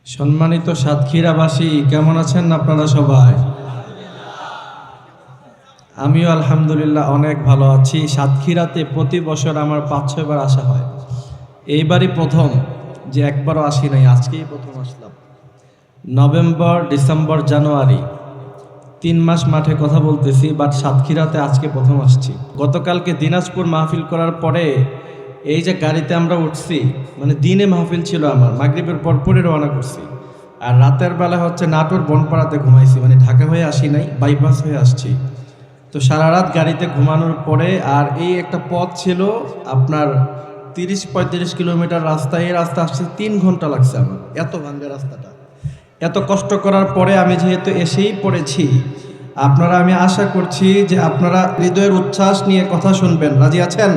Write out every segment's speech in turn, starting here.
সম্মানিত সাতক্ষীরাবাসী, কেমন আছেন আপনারা সবাই? আমিও আলহামদুলিল্লাহ অনেক ভালো আছি। সাতক্ষীরাতে প্রতি বছর আমার 5-6 বার আসা হয়। এইবারই প্রথম যে একবারও আসি নাই, আজকেই প্রথম আসলাম। নভেম্বর, ডিসেম্বর, জানুয়ারি 3 মাস মাঠে কথা বলতেছি, বাট সাতক্ষীরাতে আজকে প্রথম আসছি। গতকালকে দিনাজপুর মাহফিল করার পরে এই যে গাড়িতে আমরা উঠছি, মানে দিনে মাহফিল ছিল আমার, মাগরিবের পরপরই রওনা করছি। আর রাতের বেলা হচ্ছে নাটোর বনপাড়াতে ঘুমাইছি, মানে ঢাকা হয়ে আসি নাই, বাইপাস হয়ে আসছি। তো সারা রাত গাড়িতে ঘুমানোর পরে, আর এই একটা পথ ছিল আপনার 30-35 কিলোমিটার রাস্তা, এই রাস্তা আসছে 3 ঘন্টা লাগছে আমার। এত ভাঙ্গা রাস্তাটা, এত কষ্ট করার পরে আমি যেহেতু এসেই পড়েছি, আপনারা, আমি আশা করছি যে আপনারা হৃদয়ের উচ্ছ্বাস নিয়ে কথা শুনবেন। রাজি আছেন?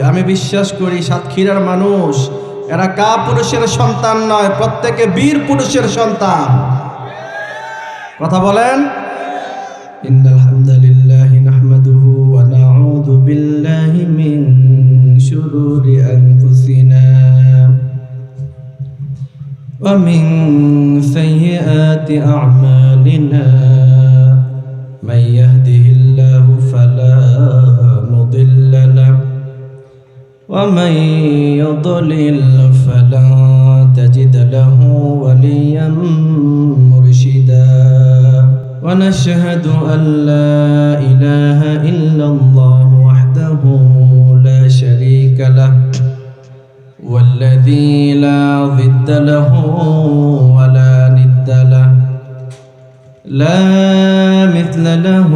আমি বিশ্বাস করি সাতক্ষীরার মানুষ এরা কা পুরুষের সন্তান নয়, প্রত্যেকে বীর পুরুষের সন্তান। কথা বলেন। ইন্নাল হামদালিল্লাহি নাহমাদুহু ওয়া নাউযু বিল্লাহি মিন শুরুরি আনফুসিনা ওয়া মিন সাইয়্যাতি আ'মালিনা মান ইয়াহদিহিল্লাহু ফালা মুদিল্লা লাহু ومن يضلل فلن تجد له وليا مرشدا ونشهد أن لا إله إلا الله وحده لا شريك له والذي لا ضد له ولا ند له لا مثل له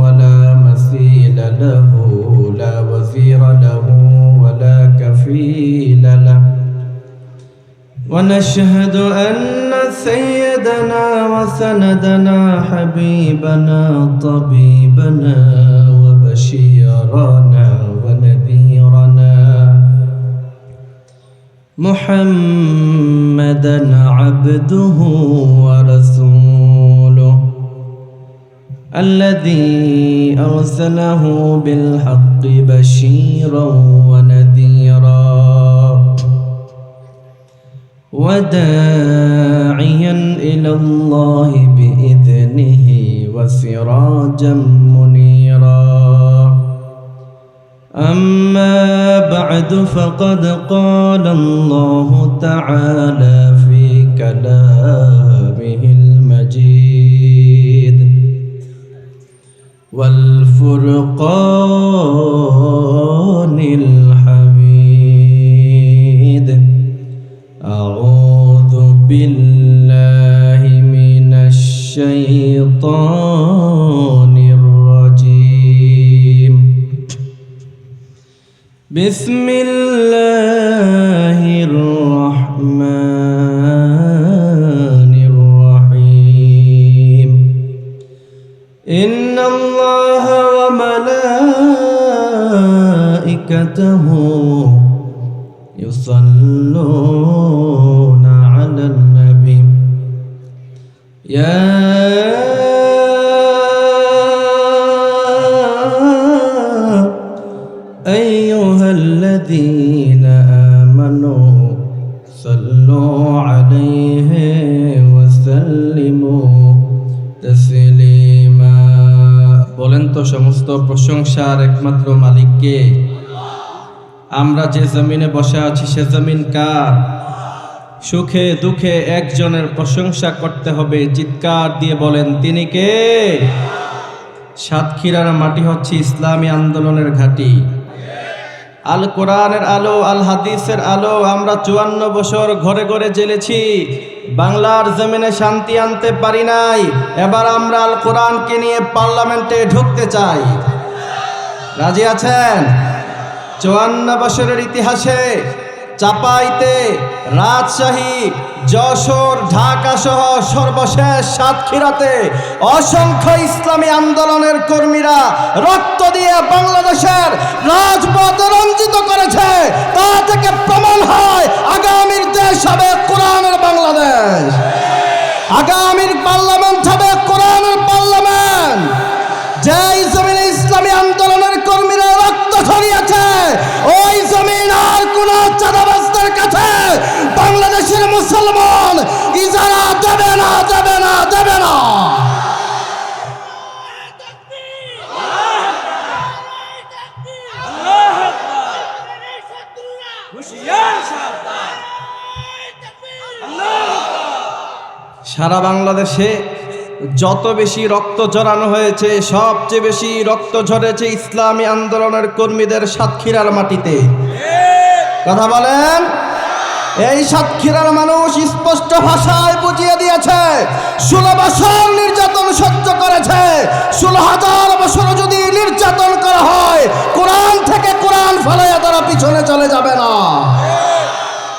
ولا مثيل له لا وزير له ولا كفيل له ونشهد أن سيدنا وسندنا حبيبنا طبيبنا وبشيرنا ونذيرنا محمدا عبده ورسوله الذي أرسله بالحق بشيرا ونذيرا وداعيا إلى الله بإذنه وسراجا منيرا أما بعد فقد قال الله تعالى في كلامه المجيد والفرقان الحميد أعوذ بالله من الشيطان الرجيم بسم الله الرحمن الرحيم إن الله وملائكته يصلون على النبي يا أيها الذين آمنوا صلوا عليه وسلموا تسليما বলেন তো সমস্ত প্রশংসার একমাত্র মালিক কে? আমরা যে জমিনে বসে আছি সে জমিন কার? সুখে দুঃখে একজনের প্রশংসা করতে হবে, চিৎকার দিয়ে বলেন তিনি কে? সাতক্ষীরার মাটি হচ্ছে ইসলামী আন্দোলনের ঘাঁটি। আল কোরআনের আলো, আল হাদিসের আলো। আমরা 54 বছর ঘরে ঘরে জ্বেলেছি, বাংলার জমিনে শান্তি আনতে পারি নাই। এবার আমরা আল কোরআনকে নিয়ে পার্লামেন্টে ঢুকতে চাই। রাজি আছেন? 54 বছরের ইতিহাসে চাপাইতে, রাজশাহী, যশোর, ঢাকা সহ সর্বশেষ সাতক্ষীরাতে অসংখ্য ইসলামী আন্দোলনের কর্মীরা রক্ত দিয়ে বাংলাদেশের রাজপথ রঞ্জিত করেছে। তা থেকে প্রমাণ হয় আগামীর দেশ হবে কোরআনের বাংলাদেশ, আগামীর পার্লামেন্ট হবে কোরআনের পার্লামেন্ট। যেই জমিনে ইসলামী আন্দোলনের কর্মীরা রক্ত ঝরিয়েছে, ওই জমিন আর কোন চাঁদাবাজদের কাছে বাংলাদেশের দেবে না, দেবে না। সারা বাংলাদেশে যত বেশি রক্ত ঝরানো হয়েছে, সবচেয়ে বেশি রক্ত ঝরেছে ইসলামী আন্দোলনের কর্মীদের সাতক্ষীরার মাটিতে। কথা বলেন। এই সাতক্ষীরার মানুষ স্পষ্ট ভাষায় বুঝিয়ে দিয়েছে, 16 বছর নির্যাতন সহ্য করেছে। 16,000 বছর যদি নির্যাতন করা হয়, কোরআন থেকে কোরআন ফলাইয়া তারা পিছনে চলে যাবে না।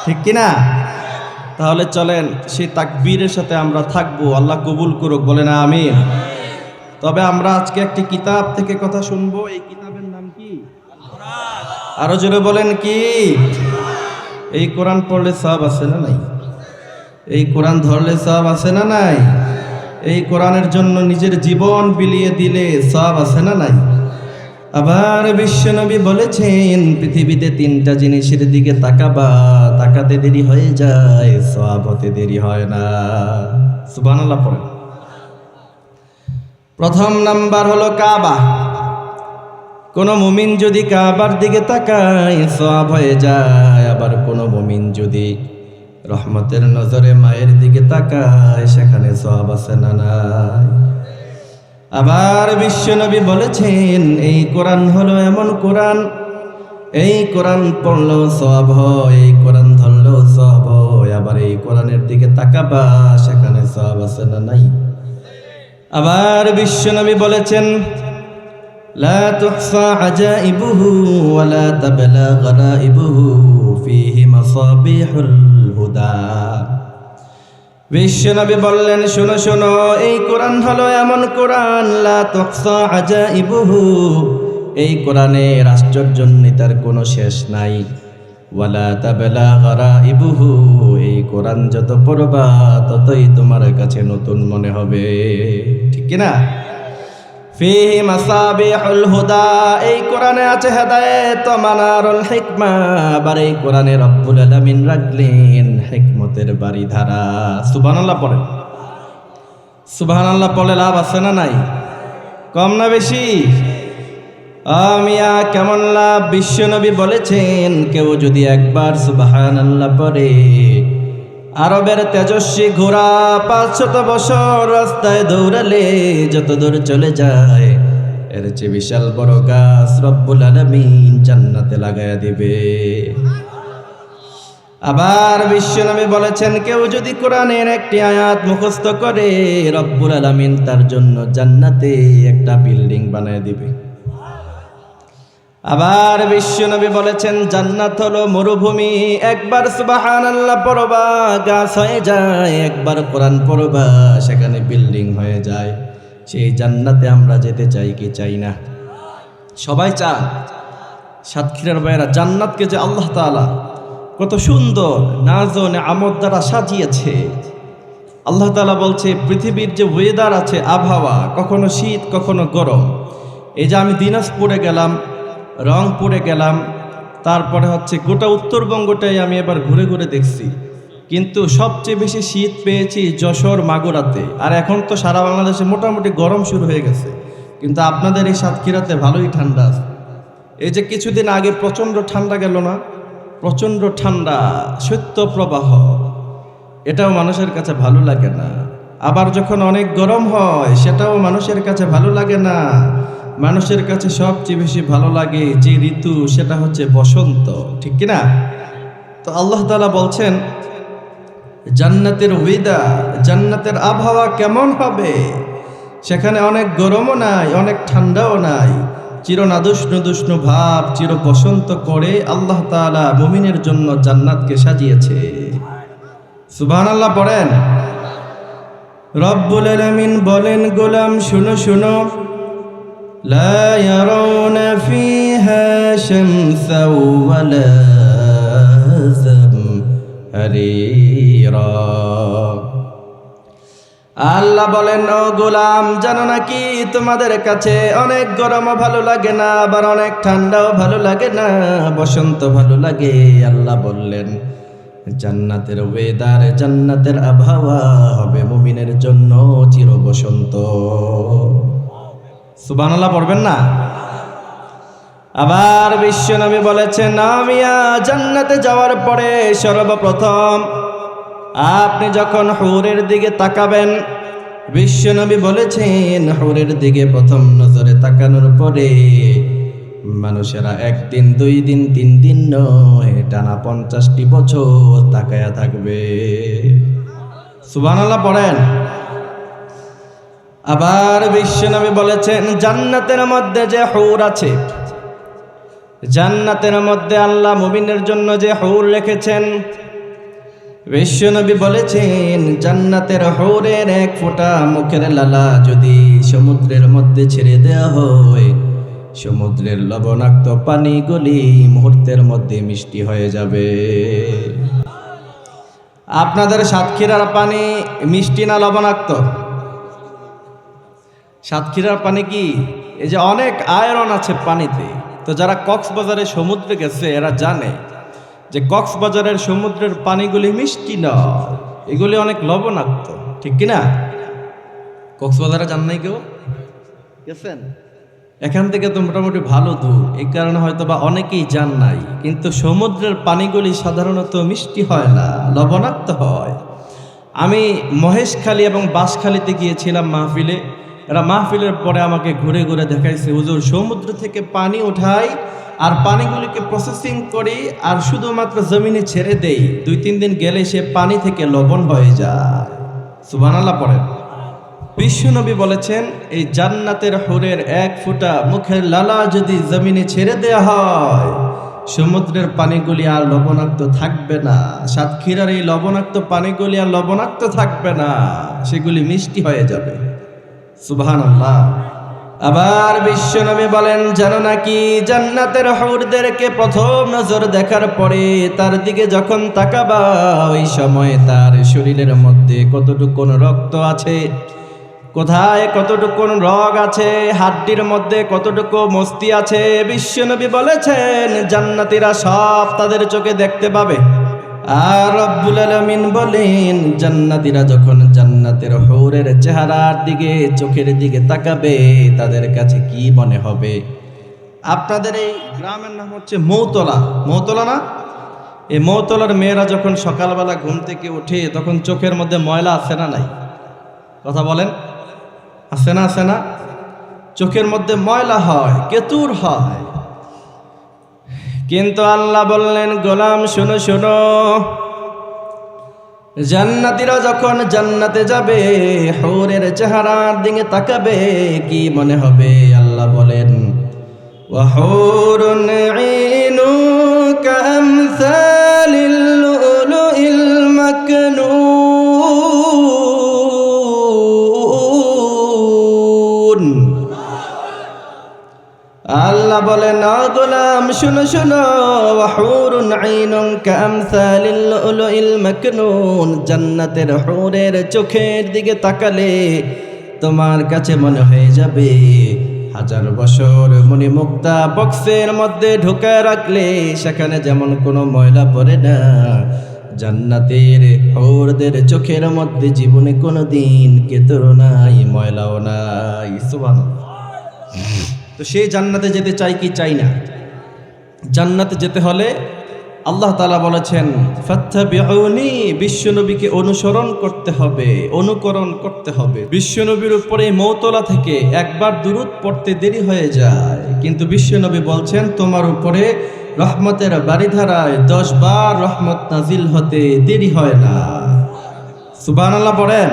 ঠিক কিনা? তাহলে চলেন সেই তাকবীরের সাথে আমরা থাকবো। আল্লাহ কবুল করুক, বলে না আমিন। তবে আমরা আজকে একটি কিতাব থেকে কথা শুনবো। এই কিতাবের নাম কি? আরো জোরে বলেন কি? এই কোরআন পড়লে সওয়াব আছে না নাই? এই কোরআন ধরলে সওয়াব আছে না নাই? এই কোরআনের জন্য নিজের জীবন বিলিয়ে দিলে সওয়াব আছে না নাই? আবার বিশ্বনবী বলেছেন, পৃথিবীতে 3টা জিনিসের দিকে তাকাবা, তাকাতে দেরি হয়ে যায়, সওয়াব হতে দেরি হয় না। সুবহানাল্লাহ পড়েন। প্রথম নাম্বার হলো কাবা। কোন মুমিন যদি কাবার দিকে তাকায় সওয়াব হয়ে যায়। আবার কোন মুমিন যদি রহমতের নজরে মায়ের দিকে তাকায়, সেখানে সওয়াব আছে না নাই? আবার বিশ্বনবী বলেছেন, এই কোরআন হলো এমন কোরআন, এই কোরআন পড়লেও সওয়াব হয়, এই কোরআন ধরলেও সওয়াব হয়। আবার এই কোরআনের দিকে তাকাবা, সেখানে সওয়াব আছে না নাই? আবার বিশ্বনবী বলেছেন, লা তুহসা আজাইবুহু ওয়া লা তাবলা গরাইবুহু ফীহি মাসাবিহুল হুদা। বিশ্বনবী বললেন, শোনো শোনো, এই কোরআন হলো এমন কোরআন, লা তুহসা আজাইবুহু, এই কোরআনের আশ্চর্যান্বিতার কোনো শেষ নাই। ওয়ালা তাবলা গরাইবুহু, এই কোরআন যত পড়বা ততই তোমার কাছে নতুন মনে হবে। ঠিক কি না? ফীহি মাসাবিহুল হুদা, এই কোরআনে আছে হেদায়েত ও মানারুল হিকমা। আবার এই কোরআনে রব্বুল আলামিন রাখলেন হিকমতের বাড়িধারা। সুবহানাল্লাহ পড়েন। সুবহানাল্লাহ পড়লে লাভ আছে না নাই? কম না বেশি? মিয়া কেমন লাভ? বিশ্বনবী বলেছেন, কেউ যদি একবার সুবহানাল্লাহ পড়ে, আরবের তেজস্বী ঘোড়া 500 বছর রাস্তায় দৌড়ালে যত দূর চলে যায়, এর চেয়ে বিশাল বড় গাছ রব্বুল আলামিন জান্নাতে লাগায়া দিবে। আবার বিশ্বনবী বলেছেন, কেউ যদি কোরআনের একটি আয়াত মুখস্থ করে, রব্বুল আলামিন তার জন্য জান্নাতে একটা বিল্ডিং বানায় দিবে। আবার বিশ্বনবী বলেছেন, জান্নাত হলো মরুভূমি, একবার সুবহানাল্লাহ পড়বা গাছ হয়ে যায়, একবার কোরআন পড়বা সেখানে বিল্ডিং হয়ে যায়। সেই জান্নাতে আমরা যেতে চাই কি চাই না? সবাই চান। সাতক্ষীরার ভাইয়েরা, জান্নাতকে যে আল্লাহ তাআলা কত সুন্দর নাজ ও নেয়ামত দ্বারা সাজিয়েছে। আল্লাহ তাআলা বলছে, পৃথিবীর যে ওয়েদার আছে, আবহাওয়া, কখনো শীত কখনো গরম। এই যে আমি দিনাজপুরে গেলাম, রংপুরে গেলাম, তারপরে হচ্ছে গোটা উত্তরবঙ্গটাই আমি এবার ঘুরে ঘুরে দেখছি, কিন্তু সবচেয়ে বেশি শীত পেয়েছি যশোর, মাগুরাতে। আর এখন তো সারা বাংলাদেশে মোটামুটি গরম শুরু হয়ে গেছে, কিন্তু আপনাদের এই সাতক্ষীরাতে ভালোই ঠান্ডা আছে। এই যে কিছুদিন আগে প্রচণ্ড ঠান্ডা গেল না, প্রচণ্ড ঠান্ডা, শৈত্য প্রবাহ, এটাও মানুষের কাছে ভালো লাগে না। আবার যখন অনেক গরম হয়, সেটাও মানুষের কাছে ভালো লাগে না। মানুষের কাছে সবচেয়ে বেশি ভালো লাগে যে ঋতু, সেটা হচ্ছে বসন্ত। ঠিক কিনা? তো আল্লাহ তাআলা বলছেন, জান্নাতের ওয়েদার, জান্নাতের আবহাওয়া কেমন হবে? সেখানে অনেক গরমও নাই, অনেক ঠান্ডাও নাই, চির নাদুষ্ণ ভাব, চির বসন্ত করে আল্লাহ তাআলা মুমিনের জন্য জান্নাতকে সাজিয়েছে। সুবহানাল্লাহ পড়েন। রব্বুল আলামিন বলেন, গোলাম শুনো শুনো, লা ইয়ারাউনা ফিহা শামসাও ওয়ালা জামহারিরা। আল্লাহ বলেন, ও গোলাম, জানো নাকি তোমাদের কাছে অনেক গরমও ভালো লাগে না, আবার অনেক ঠান্ডাও ভালো লাগে না, বসন্ত ভালো লাগে। আল্লাহ বললেন, জান্নাতের ওয়েদার, জান্নাতের আবহাওয়া হবে মুমিনের জন্য চির বসন্ত। সুবহানাল্লাহ পড়বেন না? আবার বিশ্বনবী বলেছেন, আমিয়া জান্নাতে যাওয়ার পরে সর্বপ্রথম আপনি যখন হুরের দিকে তাকাবেন, বিশ্বনবী বলেছেন হুরের দিকে প্রথম নজরে তাকানোর পরে মানুষেরা একদিন, 2 দিন, 3 দিন নয়, টানা 50টি বছর তাকায়া থাকবে। সুবহানাল্লাহ পড়েন। আবার বিশ্বনবী বলেছেন, জান্নাতের মধ্যে যে হুর আছে, জান্নাতের মধ্যে আল্লাহ মুমিনের জন্য যে হুর রেখেছেন, বিশ্বনবী বলেছেন জান্নাতের হুরের 1 ফোঁটা মুখের লালা যদি সমুদ্রের মধ্যে ছেড়ে দেওয়া হয়, সমুদ্রের লবণাক্ত পানিগুলি মুহূর্তের মধ্যে মিষ্টি হয়ে যাবে। আপনাদের সাতক্ষীরার পানি মিষ্টি না লবণাক্ত? সাতক্ষীরার পানি কি, এই যে অনেক আয়রন আছে পানিতে, তো যারা কক্সবাজারে সমুদ্রে গেছে এরা জানে যে কক্সবাজারের সমুদ্রের পানিগুলি মিষ্টি নয়, এগুলি অনেক লবণাক্ত, ঠিক কিনা? কক্সবাজারে যান নাই কেউ? গেছেন? এখান থেকে তো মোটামুটি ভালো দূর, এই কারণে হয়তো বা অনেকেই যান নাই, কিন্তু সমুদ্রের পানিগুলি সাধারণত মিষ্টি হয় না, লবণাক্ত হয়। আমি মহেশখালী এবং বাঁশখালীতে গিয়েছিলাম মাহফিলে, এরা মাহফিলের পরে আমাকে ঘুরে ঘুরে দেখাইছে, হুজুর সমুদ্র থেকে পানি উঠাই আর পানিগুলিকে প্রসেসিং করি আর শুধুমাত্র জমিনে ছেড়ে দেই, 2-3 দিন গেলে সে পানি থেকে লবণ হয়ে যায়। সুবহানাল্লাহ পড়েন। বিশ্বনবী বলেছেন, এই জান্নাতের হুরের 1 ফোঁটা মুখের লালা যদি জমিনে ছেড়ে দেওয়া হয়, সমুদ্রের পানিগুলি আর লবণাক্ত থাকবে না, সাতক্ষীরার এই লবণাক্ত পানিগুলি আর লবণাক্ত থাকবে না, সেগুলি মিষ্টি হয়ে যাবে। সুবহানাল্লাহ। আবার বিশ্বনবী বলেন, জানো নাকি জান্নাতের হুরদেরকে প্রথম নজর দেখার পরে তার দিকে যখন তাকাবা, ওই সময় তার শরীরের মধ্যে কতটুকু রক্ত আছে, কোথায় কতটুকু রগ আছে, হাড্ডির মধ্যে কতটুকু মস্তি আছে, বিশ্বনবী বলেছেন জান্নাতীরা সব তাদের চোখে দেখতে পাবে। আর রব্বুল আলামিন বলেন, জান্নাতীরা যখন জান্নাতের হুরের চেহারার দিকে, চোখের দিকে তাকাবে, তাদের কাছে কি মনে হবে? আপনাদের এই গ্রামের নাম হচ্ছে মৌতলা, মৌতলা না? এই মৌতলার মেয়েরা যখন সকালবেলা ঘুম থেকে উঠে তখন চোখের মধ্যে ময়লা আছে না নাই? কথা বলেন, আছে না? আছে না? চোখের মধ্যে ময়লা হয়, কেতুর হয়, কিন্তু আল্লাহ বললেন, গোলাম শোনো শোনো, জান্নাতীরা যখন জান্নাতে যাবে হুরের চেহারার দিকে তাকাবে, কি মনে হবে? আল্লাহ বলেন, ওয়া হুরুন আইনু কামসালিল লুলুইল মাকনুন। আল্লাহ বলেন, না গোলাম শুনো শুনো, ওয়া হুরুন আইনুন কামসালিল লুলুইল মাকনুন, জান্নাতের হুরের চোখের দিকে তাকালে তোমার কাছে মনে হয়ে যাবে 1000 বছর মণিমুক্তা বক্সের মধ্যে ঢুকায় রাখলে সেখানে যেমন কোনো ময়লা পড়ে না, জান্নাতের হুরদের চোখের মধ্যে জীবনে কোনো দিন কেতুর নাই, ময়লাও নাই। সুবহানাল্লাহ। তো সেই জান্নাতে যেতে চাই কি চাই না? জান্নাতে যেতে হলে আল্লাহ তাআলা বলেছেন, ফাত্তাবিউনি, বিশ্বনবীকে অনুসরণ করতে হবে, অনুকরণ করতে হবে। বিশ্বনবীর উপরে মৌতলা থেকে একবার দুরূদ পড়তে দেরি হয়ে যায়, কিন্তু বিশ্বনবী বলছেন তোমার উপরে রহমতের বারিধারায় 10 বার রহমত নাজিল হতে দেরি হয় না। সুবহানাল্লাহ পড়েন।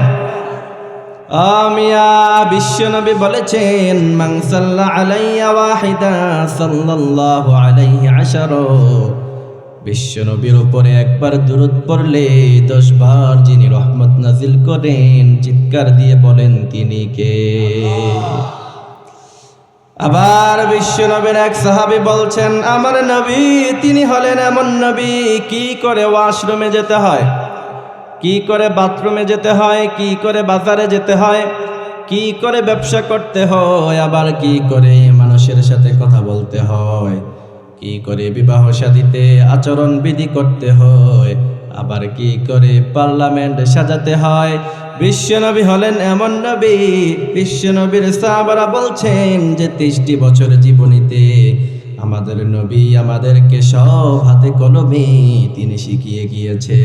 আমিয়া বিশ্বনবী বলেছেন, মান সাল্লা আলাইয়া ওয়াহিদা সাল্লাল্লাহু আলাইহি আশারা, বিশ্বনবীর উপরে একবার দুরূদ পড়লে 10 বার যিনি রহমত নাজিল করেন, চিৎকার দিয়ে বলেন তিনি কে? আবার বিশ্বনবীর এক সাহাবী বলছেন, আমার নবী তিনি হলেন এমন নবী, কি করে ওয়াশরুমে যেতে হয়, কি করে বাথরুমে যেতে হয়, কি করে বাজারে যেতে হয়, কি করে ব্যবসা করতে হয়, আবার কি করে মানুষের সাথে কথা বলতে হয়, কি করে বিবাহ শাদীতে আচরণ বিধি করতে হয়, আবার কি করে পার্লামেন্ট সাজাতে হয়। বিশ্বনবী হলেন এমন নবী, বিশ্বনবীর সাহাবারা বলছেন যে ৩০টি বছর জীবনীতে আমাদের নবী আমাদেরকে সব হাতে কলমে তিনি শিখিয়ে গিয়েছে।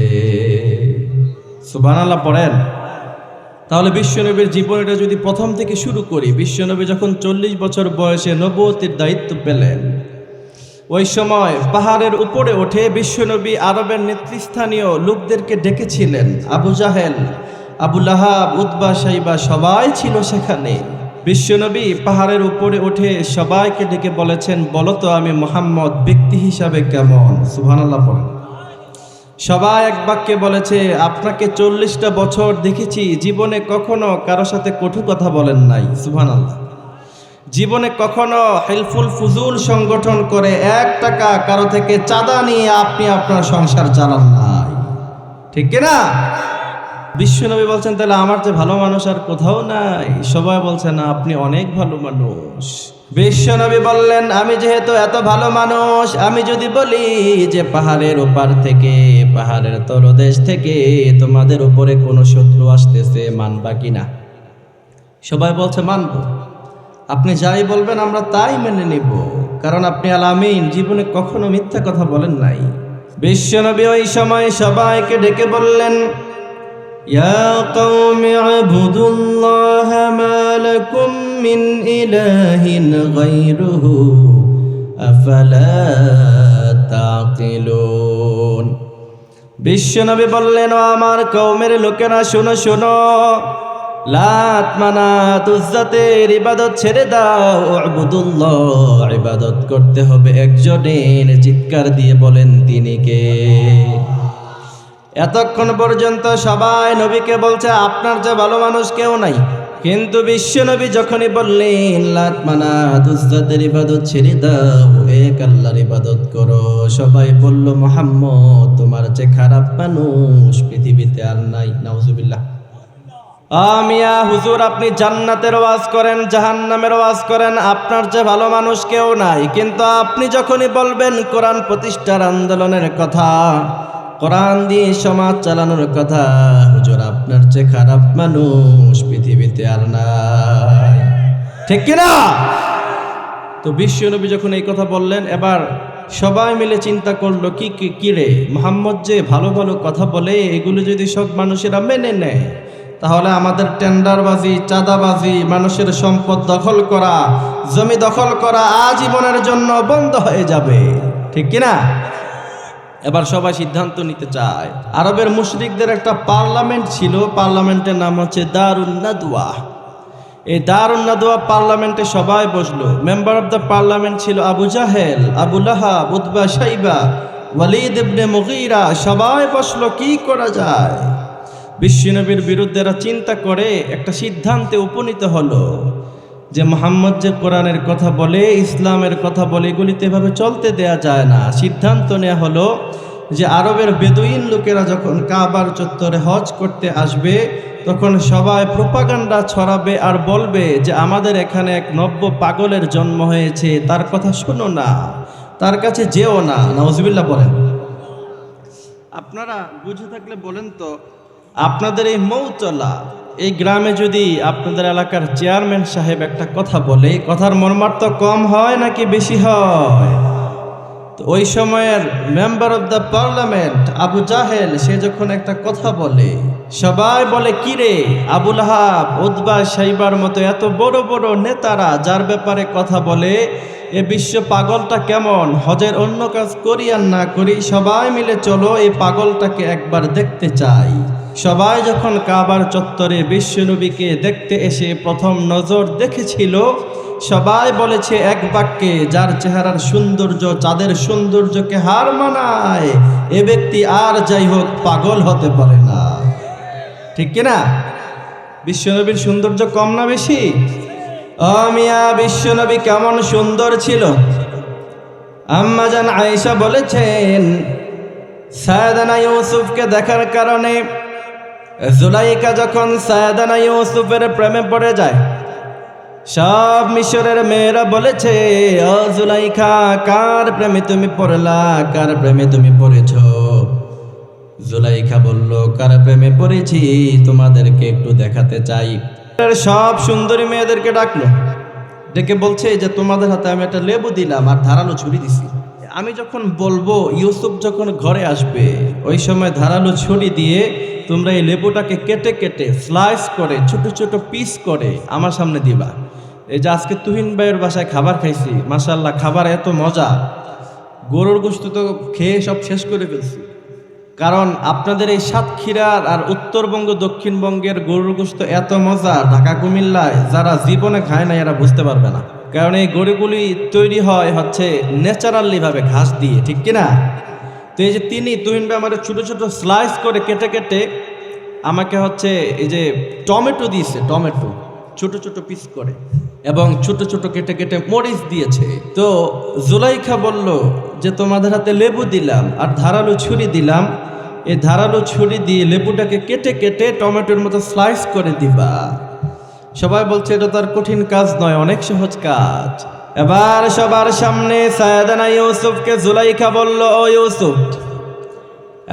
সুবহানাল্লাহ পড়েন। তাহলে বিশ্বনবীর জীবনীটা যদি প্রথম থেকে শুরু করি, বিশ্বনবী যখন ৪০ বছর বয়সে নবুয়তের দায়িত্ব পেলেন, ওই সময় পাহাড়ের উপরে উঠে বিশ্বনবী আরবের নেতৃস্থানীয় লোকদেরকে ডেকেছিলেন। আবু জাহেল, আবু লাহাব, উতবা, সাইবা সবাই ছিল সেখানে। বিশ্বনবী পাহাড়ের উপরে উঠে সবাইকে ডেকে বলেছেন, বলো তো আমি মুহাম্মদ ব্যক্তি হিসাবে কেমন। সুবহানাল্লাহ পড়েন। সবাই এক বাক্যে বলেছে, আপনাকে ৪০টা বছর দেখেছি, জীবনে কখনো কারো সাথে কটু কথা বলেন নাই। সুবহানাল্লাহ। জীবনে কখনো হেল্পফুল ফুজুল সংগঠন করে ১ টাকা কারো থেকে চাঁদা নিয়ে আপনি আপনার সংসার চালান নাই, ঠিক কিনা? বিশ্বনবী বলছেন, তাহলে আমার যে ভালো মানুষ আর কোথাও নাই। সবাই বলছে, না, আপনি অনেক ভালো মানুষ। বিশ্বনবী বললেন, আমি যেহেতু এত ভালো মানুষ, আমি যদি বলি যে পাহাড়ের ওপার থেকে, পাহাড়ের তলদেশ থেকে তোমাদের উপরে কোনো শত্রু আসতেছে, মানবা কিনা? সবাই বলছে মানব। আপনি যাই বলবেন আমরা তাই মেনে নিব, কারণ আপনি আল আমিন, জীবনে কখনো মিথ্যা কথা বলেন নাই। বিশ্বনবী ওই সময় সবাইকে ডেকে বললেন, ইয়া কওমি আবুদুল্লাহ মা লাকুম মিন ইলাহিন গায়রুহু আফালা তাকিলুন। বিশ্বনবী বললেন, ও আমার কওমের লোকেরা, শোনো শোনো, লাত মানাত উজ্জাতের ইবাদত ছেড়ে দাও, আবুদুল্লাহ, ইবাদত করতে হবে একজনের। চিৎকার দিয়ে বলেন, তিনি কে? এতক্ষণ পর্যন্ত সবাই নবীকে বলছে আপনার যে ভালো মানুষ কেউ নাই, কিন্তু বিশ্বনবী যখনই বললেন লাত মানাত উজ্জাতের ইবাদত ছেড়ে দাও, এক আল্লাহর ইবাদত করো, সবাই বলল, মুহাম্মদ তোমার যে খারাপ মানুষ পৃথিবীতে আর নাই। নাউজুবিল্লাহ। মিয়া হুজুর, আপনি জান্নাতের ওয়াজ করেন, জাহান্নামের ওয়াজ করেন, আপনার যে ভালো মানুষ কেউ নাই, কিন্তু আপনি যখনই বলবেন কোরআন প্রতিষ্ঠার আন্দোলনের কথা, কোরআন দিয়ে সমাজ চালানোর কথা, হুজুর আপনার যে খারাপ মানুষ পৃথিবীতে আর নাই, ঠিক কিনা? তো বিশ্বনবী যখন এই কথা বললেন, এবার সবাই মিলে চিন্তা করলো, কি রে, মুহাম্মদ যে ভালো ভালো কথা বলে, এগুলো যদি সব মানুষেরা মেনে নেয়, তাহলে আমাদের টেন্ডারবাজি, চাঁদাবাজি, মানুষের সম্পদ দখল করা, জমি দখল করা আজীবনের জন্য বন্ধ হয়ে যাবে, ঠিক কিনা? এবার সবাই সিদ্ধান্ত নিতে চায়। আরবের মুশরিকদের একটা পার্লামেন্ট ছিল, পার্লামেন্টের নাম হচ্ছে দারুন নাদওয়া। এই দারুন নাদওয়া পার্লামেন্টে সবাই বসলো। মেম্বার অফ দ্য পার্লামেন্ট ছিল আবু জাহেল, আবু লাহাব, উতবা, সাইবা, ওয়ালিদ ইবনে মুগীরা। সবাই বসলো, কি করা যায়। বিশ্বনবীর বিরুদ্ধে এরা চিন্তা করে একটা সিদ্ধান্তে উপনীত হলো যে মুহাম্মদ যে কোরআনের কথা বলে, ইসলামের কথা বলে, এগুলিতে এভাবে চলতে দেয়া যায় না। সিদ্ধান্ত নেওয়া হলো যে আরবের বেদুইন লোকেরা যখন কাবার চত্বরে হজ করতে আসবে, তখন সবাই প্রোপাগান্ডা ছড়াবে আর বলবে যে আমাদের এখানে এক নব্য পাগলের জন্ম হয়েছে, তার কথা শোনো না, তার কাছে যেও না। নাউজুবিল্লাহ বলেন। আপনারা বুঝে থাকলে বলেন তো, আপনাদের এই মৌতলা, এই গ্রামে যদি আপনাদের এলাকার চেয়ারম্যান সাহেব একটা কথা বলে, কথার মর্মার্থ কম হয় নাকি বেশি হয়? তো ওই সময়ের member of the parliament Abu জাহেল, সে যখন একটা কথা বলে, সবাই বলে, কি রে, আবু লাহাব, উতবা, সাইবার মতো এত বড় বড় নেতারা যার ব্যাপারে কথা বলে, এ বিশ্ব পাগলটা কেমন, হজের অন্য কাজ করি আর না করি, সবাই মিলে চলো এই পাগলটাকে একবার দেখতে চাই। সবাই যখন কাবার চত্বরে বিশ্বনবীকে দেখতে এসে প্রথম নজর দেখেছিল, সবাই বলেছে এক বাক্যে, যার চেহারার সৌন্দর্য চাঁদের সৌন্দর্যকে হার মানায়, এ ব্যক্তি আর যাই হোক পাগল হতে পারে না, ঠিক কিনা? বিশ্বনবীর সৌন্দর্য কম না বেশি? ও মিয়া, বিশ্বনবী কেমন সুন্দর ছিল। আম্মা জান আয়েশা বলেছেন, সায়দানা ইউসুফকে দেখার কারণে জুলাইকা যখন সায়দানা ইউসুফের প্রেমে পড়ে যায়, সব মিশরের মেয়েরা বলেছে, ও জুলাইখা, কার প্রেমে তুমি পড়লা, কার প্রেমে তুমি পড়েছ? জুলাইখা বলল, কার প্রেমে পড়েছি তোমাদেরকে একটু দেখাতে চাই। সব সুন্দরী মেয়েদেরকে ডাকলো, ডেকে বলছে যে তোমাদের হাতে আমি একটা লেবু দিলাম আর ধারালো ছুরি দিছি। আমি যখন বলবো ইউসুফ যখন ঘরে আসবে, ওই সময় ধারালো ছুরি দিয়ে তোমরা এই লেবুটাকে কেটে কেটে স্লাইস করে ছোট ছোট পিস করে আমার সামনে দিবা। এই যে আজকে তুহিন ভাইয়ের বাসায় খাবার খাইছি, মাশাআল্লাহ খাবার এত মজা, গরুর গোশত তো খেয়ে সব শেষ করে ফেলছি। কারণ আপনাদের এই সাতক্ষীরার আর উত্তরবঙ্গ দক্ষিণবঙ্গের গরুর গোশত এত মজা, ঢাকা কুমিল্লায় যারা জীবনে খায় না এরা বুঝতে পারবে না। কারণ এই গরুগুলি তৈরি হয় হচ্ছে ন্যাচারালি ভাবে ঘাস দিয়ে, ঠিক কিনা? তো এই যে তুহিন ভাই আমাদের ছোট ছোট স্লাইস করে কেটে কেটে আমাকে হচ্ছে এই যে টমেটো দিয়েছে, টমেটো ছোট ছোট পিস করে এবং ছোট ছোট কেটে কেটে মরিচ দিয়েছে। তো জুলাইখা বলল যে তোমাদের হাতে লেবু দিলাম আর ধারালো ছুরি দিলাম, এই ধারালো ছুরি দিয়ে লেবুটাকে কেটে কেটে টমেটোর মতো স্লাইস করে দিবা। সবাই বলছে এটা তো আর কঠিন কাজ নয়, অনেক সহজ কাজ। এবার সবার সামনে সাইয়েদানা ইউসুফকে জুলাইখা বলল, ও ইউসুফ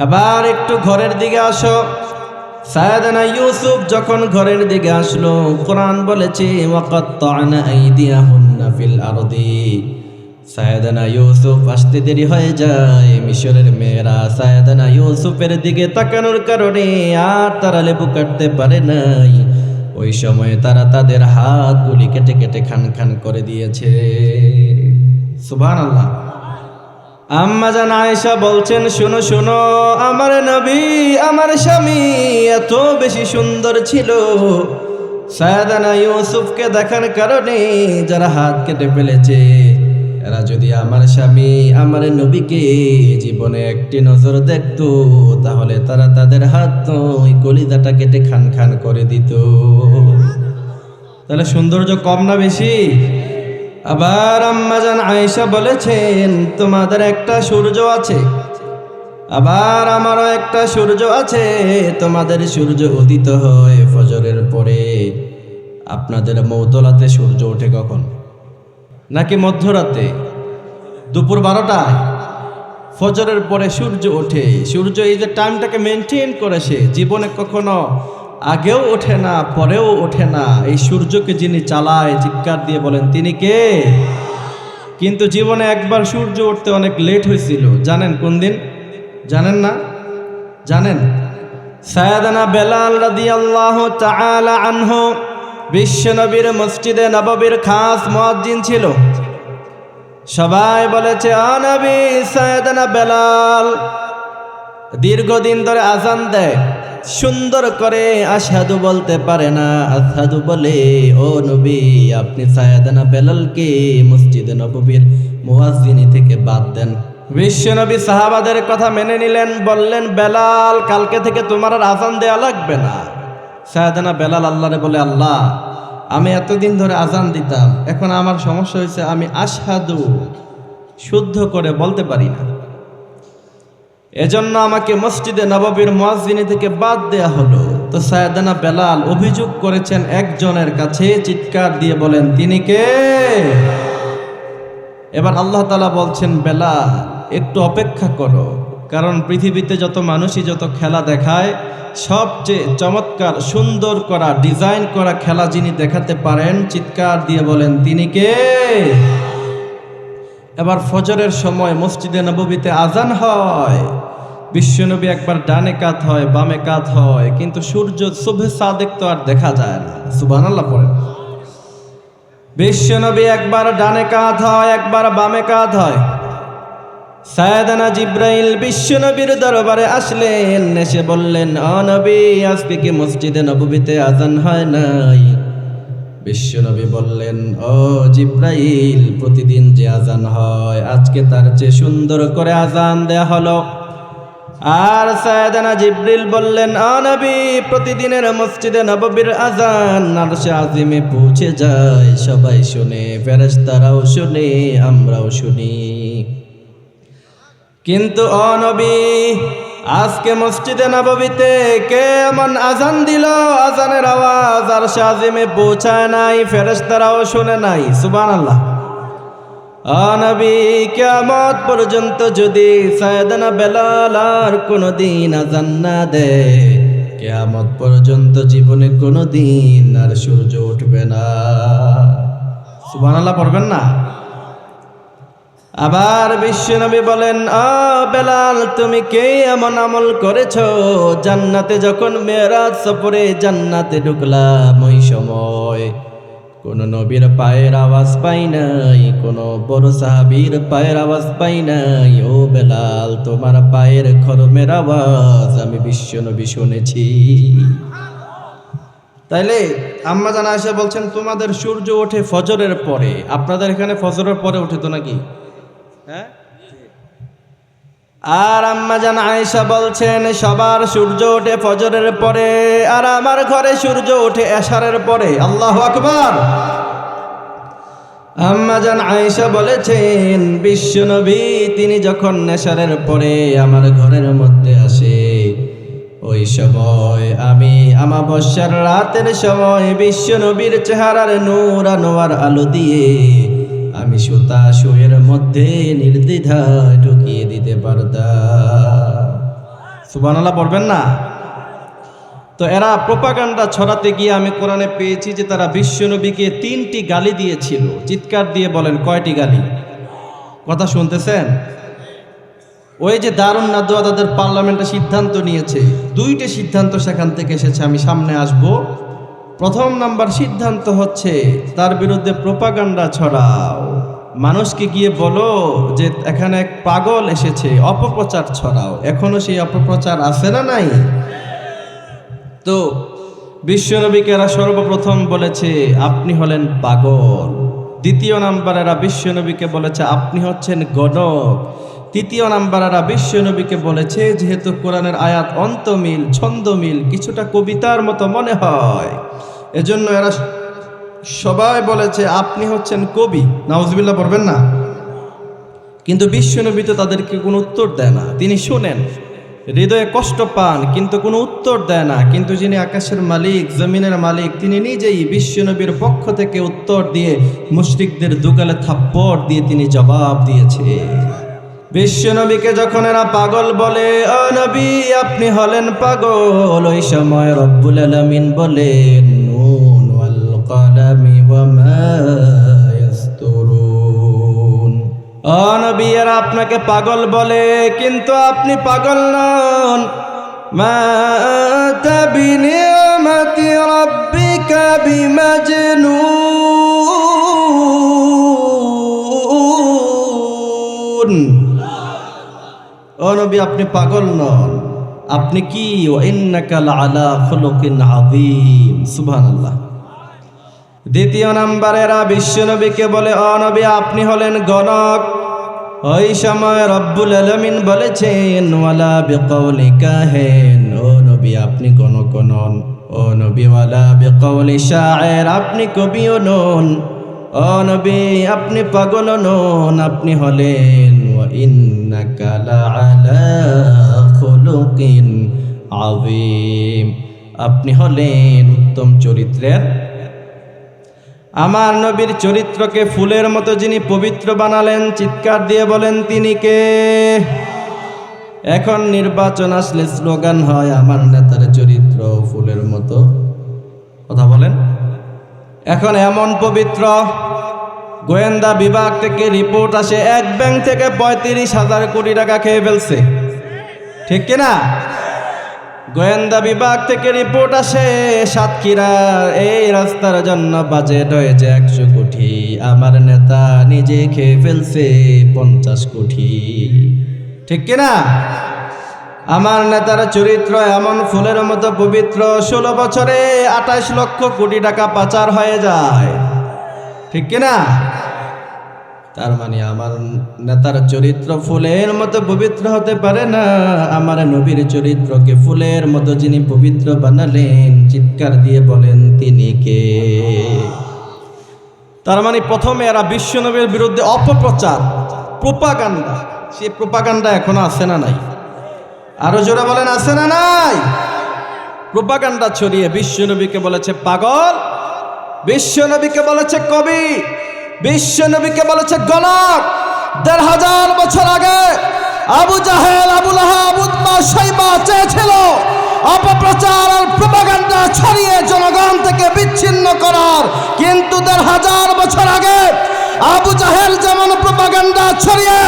এবার একটু ঘরের দিকে আসো। সাইয়েদানা ইউসুফ যখন ঘরের দিকে আসলো, কোরআন বলেছে ওয়াকাত্তা'না আইদিয়াহুন্না ফিল আরদি। সাইয়েদানা ইউসুফ আসতে দেরি হয়ে যায়। মিশরের মেয়েরা সাইয়েদানা ইউসুফের দিকে তাকানোর কারণে আর তারা লেবু কাটতে পারে নাই। ওই সময় তারা তাদের হাতগুলি কেটে কেটে খান খান করে দিয়েছে। সুবহানাল্লাহ। আম্মা জান আয়েশা বলছেন, শোনো শোনো, আমার নবী আমার স্বামী এত বেশি সুন্দর ছিল, সাইয়েদানা ইউসুফকে দেখার কারণে যারা হাত কেটে ফেলেছে এরা যদি আমার স্বামী আমার নবীকে জীবনে একটি নজর দেখতো তাহলে তারা তাদের হাত ওই কলিজাটা কেটে খান খান করে দিত। তাহলে সৌন্দর্য কম না বেশি? আবার আম্মা জান আয়েশা বলেছেন, তোমাদের একটা সূর্য আছে, আবার আমারও একটা সূর্য আছে। তোমাদের সূর্য উদিত হয় ফজরের পরে, আপনাদের মৌতলাতে সূর্য ওঠে কখন? নাকি মধ্যরাতে, দুপুর 12টায়? ফজরের পরে সূর্য ওঠে। সূর্য এই যে টাইমটাকে মেনটেন করেছে, জীবনে কখনো আগেও ওঠে না পরেও ওঠে না। এই সূর্যকে যিনি চালায় চিৎকার দিয়ে বলেন তিনি কে? কিন্তু জীবনে একবার সূর্য উঠতে অনেক লেট হয়েছিল, জানেন কোন দিন? জানেন না? জানেন? সাইয়েদানা বেলাল রাদিয়াল্লাহু তাআলা আনহু বিশ্বনবীর মসজিদে নববীর খাস মুয়াজ্জিন ছিল। সবাই বলেছে, আ নবী, সাইয়েদানা বেলাল দীর্ঘদিন ধরে আজান দেয়, সুন্দর করে আশহাদু বলতে পারে না। আশহাদু বলে, ও নবী আপনি সাইয়েদানা বেলালকে মসজিদে নববীর মুয়াজ্জিনি থেকে বাদ দেন। বিশ্বনবী সাহাবাদের কথা মেনে নিলেন, বললেন, বেলাল কালকে থেকে তোমার আর আজান দেয়া লাগবে না। সাইয়েদানা বেলাল আল্লাহরে বলে, আল্লাহ আমি এতদিন ধরে আজান দিতাম, এখন আমার সমস্যা হয়েছে, আমি আশহাদু শুদ্ধ করে বলতে পারি না, এজন্য আমাকে মসজিদে নববীর মুয়াজ্জিনি থেকে বাদ দেয়া হলো। তো সাইয়েদানা বেলাল অভিযোগ করেছেন একজনের কাছে, চিৎকার দিয়ে বলেন তিনি কে? এবার আল্লাহ তাআলা বলছেন, বেলাল একটু অপেক্ষা করো, কারণ পৃথিবীতে যত মানুষই যত খেলা দেখায়, সবচেয়ে চমৎকার সুন্দর করা ডিজাইন করা খেলা যিনি দেখাতে পারেন, চিৎকার দিয়ে বলেন তিনি কে? এবার ফজরের সময় মসজিদে নববীতে আজান হয়, বিশ্বনবী একবার ডানে কাত হয় বামে কাত হয়, কিন্তু সূর্য সুবহে সাদেক তো আর দেখা যায় না। সুবহানাল্লাহ পড়েন। বিশ্বনবী একবার ডানে কাত হয় একবার বামে কাত হয়। সাইয়েদানা জিব্রাইল বিশ্বনবীর দরবারে আসলেন, এসে বললেন, ও নবী আজকে কি মসজিদে নববীতে আজান হয় নাই? বিশ্বনবী বললেন, ও জিব্রাইল প্রতিদিন যে আজান হয় আজকে তার চেয়ে সুন্দর করে আজান দেয়া হলো। আর সাইয়েদানা জিব্রিল বললেন, ও নবী প্রতিদিনের মসজিদে নববীর আজান আরশে আজিমে পৌঁছে যায়, সবাই শুনে, ফেরেশতারাও শুনে, আমরাও শুনি। কিন্তু ও নবী আজকে মসজিদে নববীতে কে এমন আজান দিল, আজানের আওয়াজ আরশে আজিমে পৌঁছায় নাই, ফেরেশতারাও শুনে নাই। সুবহানাল্লাহ। নবী কিয়ামত পর্যন্ত যদি সাইয়েদনা বেলাল আর কোনদিন আযান না দেয়, কিয়ামত পর্যন্ত জীবনে কোনদিন আর সূর্য উঠবে না। সুবহানাল্লাহ পড়বেন না? আবার বিশ্বনবী বলেন, বেলাল তুমি কে এমন আমল করেছো, জান্নাতে যখন মেরাজ সফরে জান্নাতে ঢুকলাম ওই সময় কোন নবীর পায়ের আওয়াজ পাই নাই, কোন বড় সাহাবীর পায়ের আওয়াজ পাই নাই। ও বেলাল তোমার পায়ের খরমের আওয়াজ আমি বিশ্বনবী শুনেছি। তাইলে আম্মা জান আয়েশা বলছেন তোমাদের সূর্য ওঠে ফজরের পরে, আপনাদের এখানে ফজরের পরে ওঠে তো নাকি? হ্যাঁ। আর আম্মা জান আয়েশা বলছেন সবার সূর্য ওঠে ফজরের পরে, আর আমার ঘরে সূর্য ওঠে এশারের পরে। আল্লাহু আকবার। আম্মা জান আয়েশা বলেছেন বিশ্বনবী তিনি যখন এশারের পরে আমার ঘরের মধ্যে আসে, ওই সময় আমি আমাবস্যার রাতের সময় বিশ্বনবীর চেহারার নূর আনোয়ার আলো দিয়ে আমি সুতা শুয়ের মধ্যে নির্দ্বিধায় ঢুকিয়ে দিতে পারতাম। সুবহানাল্লাহ পড়বেন না? তো এরা প্রোপাগান্ডা ছড়াতে গিয়ে আমি কোরআনে পেয়েছি যে তারা বিশ্বনবীকে 3টি গালি দিয়েছিল। চিৎকার দিয়ে বলেন কয়টি গালি? কথা শুনতেছেন? ওই যে দারুন নাদওয়া তাদের পার্লামেন্টে সিদ্ধান্ত নিয়েছে, 2টি সিদ্ধান্ত সেখান থেকে এসেছে, আমি সামনে আসব। প্রথম নাম্বার সিদ্ধান্ত হচ্ছে তার বিরুদ্ধে প্রোপাগান্ডা ছড়াও, মানুষকে গিয়ে বলো যে এখানে এক পাগল এসেছে, অপপ্রচার ছড়াও। এখনো সেই অপপ্রচার আছে না নাই? তো বিশ্বনবীকে এরা সর্বপ্রথম বলেছে আপনি হলেন পাগল। দ্বিতীয় নাম্বার এরা বিশ্বনবীকে বলেছে আপনি হচ্ছেন গণক। তৃতীয় নাম্বার এরা বিশ্বনবীকে বলেছে যেহেতু কোরআনের আয়াত অন্তমিল ছন্দমিল কিছুটা কবিতার মতো মনে হয়, এজন্য এরা সবাই বলেছে আপনি হচ্ছেন কবি। নাউজুবিল্লাহ পড়বেন না? কিন্তু বিশ্বনবী তো তাদেরকে কোনো উত্তর দেয় না। তিনি শোনেন, হৃদয়ে কষ্ট পান, কিন্তু কোনো উত্তর দেয় না। কিন্তু যিনি আকাশের মালিক জমিনের মালিক তিনি নিজেই বিশ্বনবীর পক্ষ থেকে উত্তর দিয়ে মুশরিকদের দুগালে থাপ্পড় দিয়ে তিনি জবাব দিয়েছে। বিশ্বনবীকে যখন এরা পাগল বলে, ও নবী আপনি হলেন পাগল, ওই সময় রব্বুল আলামিন বলেন নুন ওয়াল কলামি ওয়া মা ইয়াসতুরুন। ও নবী এরা আপনাকে পাগল বলে কিন্তু আপনি পাগল নন। মা আতা বিনিয়ামাতি রাব্বিকা বিমাজনুন। ও নবী আপনি পাগল নন, আপনি কি ওয়া ইন্নাকা লাআলা খুলুকিন আযীম। সুবহানাল্লাহ। দ্বিতীয় নাম্বারেরা বিশ্বনবীকে বলে ও নবী আপনি হলেন গণক। ওই সময় রব্বুল আলামিন বলেছেন ওয়ালা বিকাউলি কাহিন। ও নবী আপনি গণক নন। ও নবী ওয়ালা বিকাউলি শায়ের আপনি কবিও নন। ও নবী আপনি পাগল নন, আপনি হলেন ওয়া ইন্নাকা লাআলা খুলুকিন আযীম, আপনি হলেন উত্তম চরিত্রের। আমার নবীর চরিত্রকে ফুলের মতো যিনি পবিত্র বানালেন চিৎকার দিয়ে বলেন তিনি কে? এখন নির্বাচন আসলে স্লোগান হয় আমার নেতার চরিত্র ফুলের মতো। কথা বলেন। এখন এমন পবিত্র, গোয়েন্দা বিভাগ থেকে রিপোর্ট আসে এক ব্যাংক থেকে 35,000 কোটি টাকা খেয়ে ফেলছে, ঠিক কিনা? গোয়েন্দা বিভাগ থেকে রিপোর্ট আসে সাতক্ষীরার এই রাস্তার জন্য বাজেট হয়েছে 100 কোটি, আমার নেতা নিজে খেয়ে ফেলছে 50 কোটি, ঠিক কিনা? আমার নেতার চরিত্র এমন ফুলের মতো পবিত্র, 16 বছরে 28 লক্ষ কোটি টাকা পাচার হয়ে যায়, ঠিক কিনা? তার মানে আমার নেতার চরিত্র ফুলের মতো পবিত্র হতে পারে না। আমার নবীর চরিত্রকে ফুলের মতো যিনি পবিত্র বানালেন চিৎকার দিয়ে বলেন তিনি কে? তার মানে প্রথমে এরা বিশ্বনবীর বিরুদ্ধে অপপ্রচার, প্রোপাগান্ডা, সেই প্রোপাগান্ডা এখনো আছে না নাই? আরো জোরে বলেন আছে না নাই? প্রোপাগান্ডা ছড়িয়ে বিশ্বনবীকে বলেছে পাগল, বিশ্বনবীকে বলেছে কবি, বিশ্ব নবীকে বলেছে গণক। ১৫০০ বছর আগে আবু জাহেল, আবু লাহাব, উতবা, শাইবা চেয়েছিল অপপ্রচার আর প্রপাগান্ডা ছড়িয়ে জনগণ থেকে বিচ্ছিন্ন করার, কিন্তু ১৫০০ বছর আগে আবু জাহেল যেমন প্রপাগান্ডা ছড়িয়ে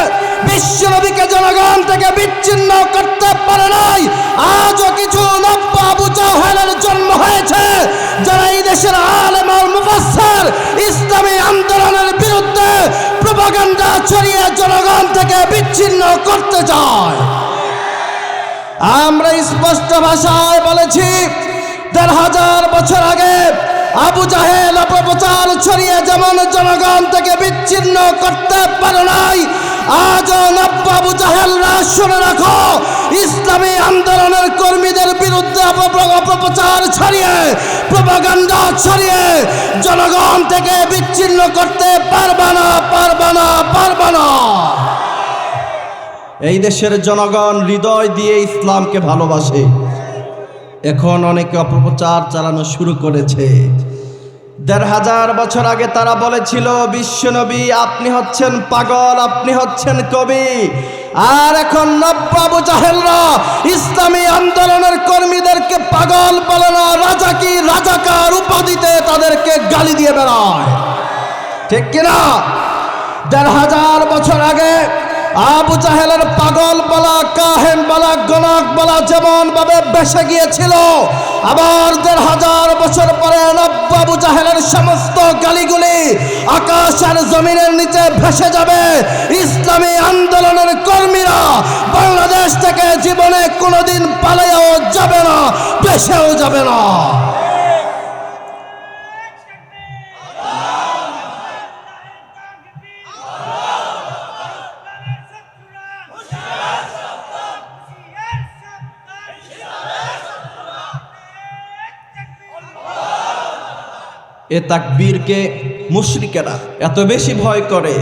বিশ্ব নবীকে জনগণ থেকে বিচ্ছিন্ন করতে পারে নাই, আজও কিছু নব্য আবু জাহেলের জন্ম হয়েছে যারা এই দেশের আলেম আর মুফাসসির ইসলামী আন্দোলনের বিরুদ্ধে প্রপাগান্ডা ছড়িয়ে জনগণ থেকে বিচ্ছিন্ন করতে চায়। আমরা স্পষ্ট ভাষায় বলেছি ১৫০০ বছর আগে আবু জাহেল অপপ্রচার ছড়িয়ে যেমন জনগণ থেকে বিচ্ছিন্ন করতে পারে নাই, আজও নব্য আবু জাহেলরা শুনে রাখো, ইসলামী আন্দোলনের কর্মীদের বিরুদ্ধে অপপ্রচার ছড়িয়ে প্রপাগান্ডা ছড়িয়ে জনগণ থেকে বিচ্ছিন্ন করতে পারবে না, পারবে না, পারবে না। এই দেশের জনগণ হৃদয় দিয়ে ইসলামকে ভালোবাসে। এখন অনেকে অপপ্রচার চালানো শুরু করেছে। ১৫০০ বছর আগে তারা বলেছিল বিশ্বনবী আপনি হচ্ছেন পাগল, আপনি হচ্ছেন কবি। আর এখন নব্য আবু জাহেলরা ইসলামী আন্দোলনের কর্মীদেরকে পাগল বলে না, রাজাকি রাজাকার উপাধিতে তাদেরকে গালি দিয়ে বেড়ায়, ঠিক কিনা? ১৫০০ বছর আগে আবু জাহেলের পাগল বলা, কাহেন বলা, গণক বলা যেমন ভাবে বেসে গিয়েছিল, আবার ১৫০০ বছর পরে নব্য আবু জাহেলের সমস্ত গালিগুলি আকাশের জমিনের নিচে ভেসে যাবে। ইসলামী আন্দোলনের কর্মীরা বাংলাদেশ থেকে জীবনে কোনোদিন পালাইয়াও যাবে না, বেসেও যাবে না। এ তাকবীরকে মুশরিকেরা এত বেশি ভয় করে,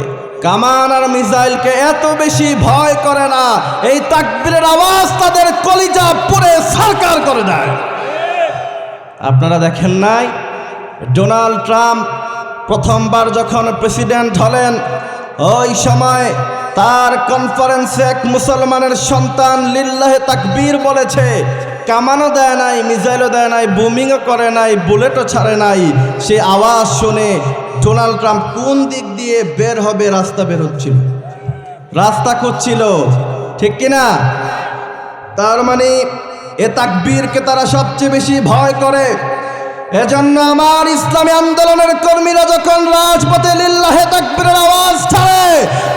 কামান আর মিসাইলকে এত বেশি ভয় করে না। এই তাকবীরের আওয়াজ তাদের কলিজা পুড়ে সরকার করে দেয়। আপনারা দেখেন নাই ডোনাল্ড ট্রাম্প প্রথমবার যখন প্রেসিডেন্ট হলেন, ওই সময় তার কনফারেন্সে এক মুসলমানের সন্তান লিল্লাহে তাকবীর বলেছে। কামানও দেয় নাই, মিসাইলও দেয় নাই, বুমিংও করে নাই, বুলেটও ছাড়ে নাই। সে আওয়াজ শুনে ডোনাল্ড ট্রাম্প কোন দিক দিয়ে বের হবে রাস্তা বের হচ্ছিল, রাস্তা খুঁজছিল, ঠিক কিনা? তার মানে এ তাকবীরকে তারা সবচেয়ে বেশি ভয় করে। এজন্য আমার ইসলামী আন্দোলনের কর্মীরা যখন রাজপথে লিল্লাহে তাকবীরের আওয়াজ ছাড়ে,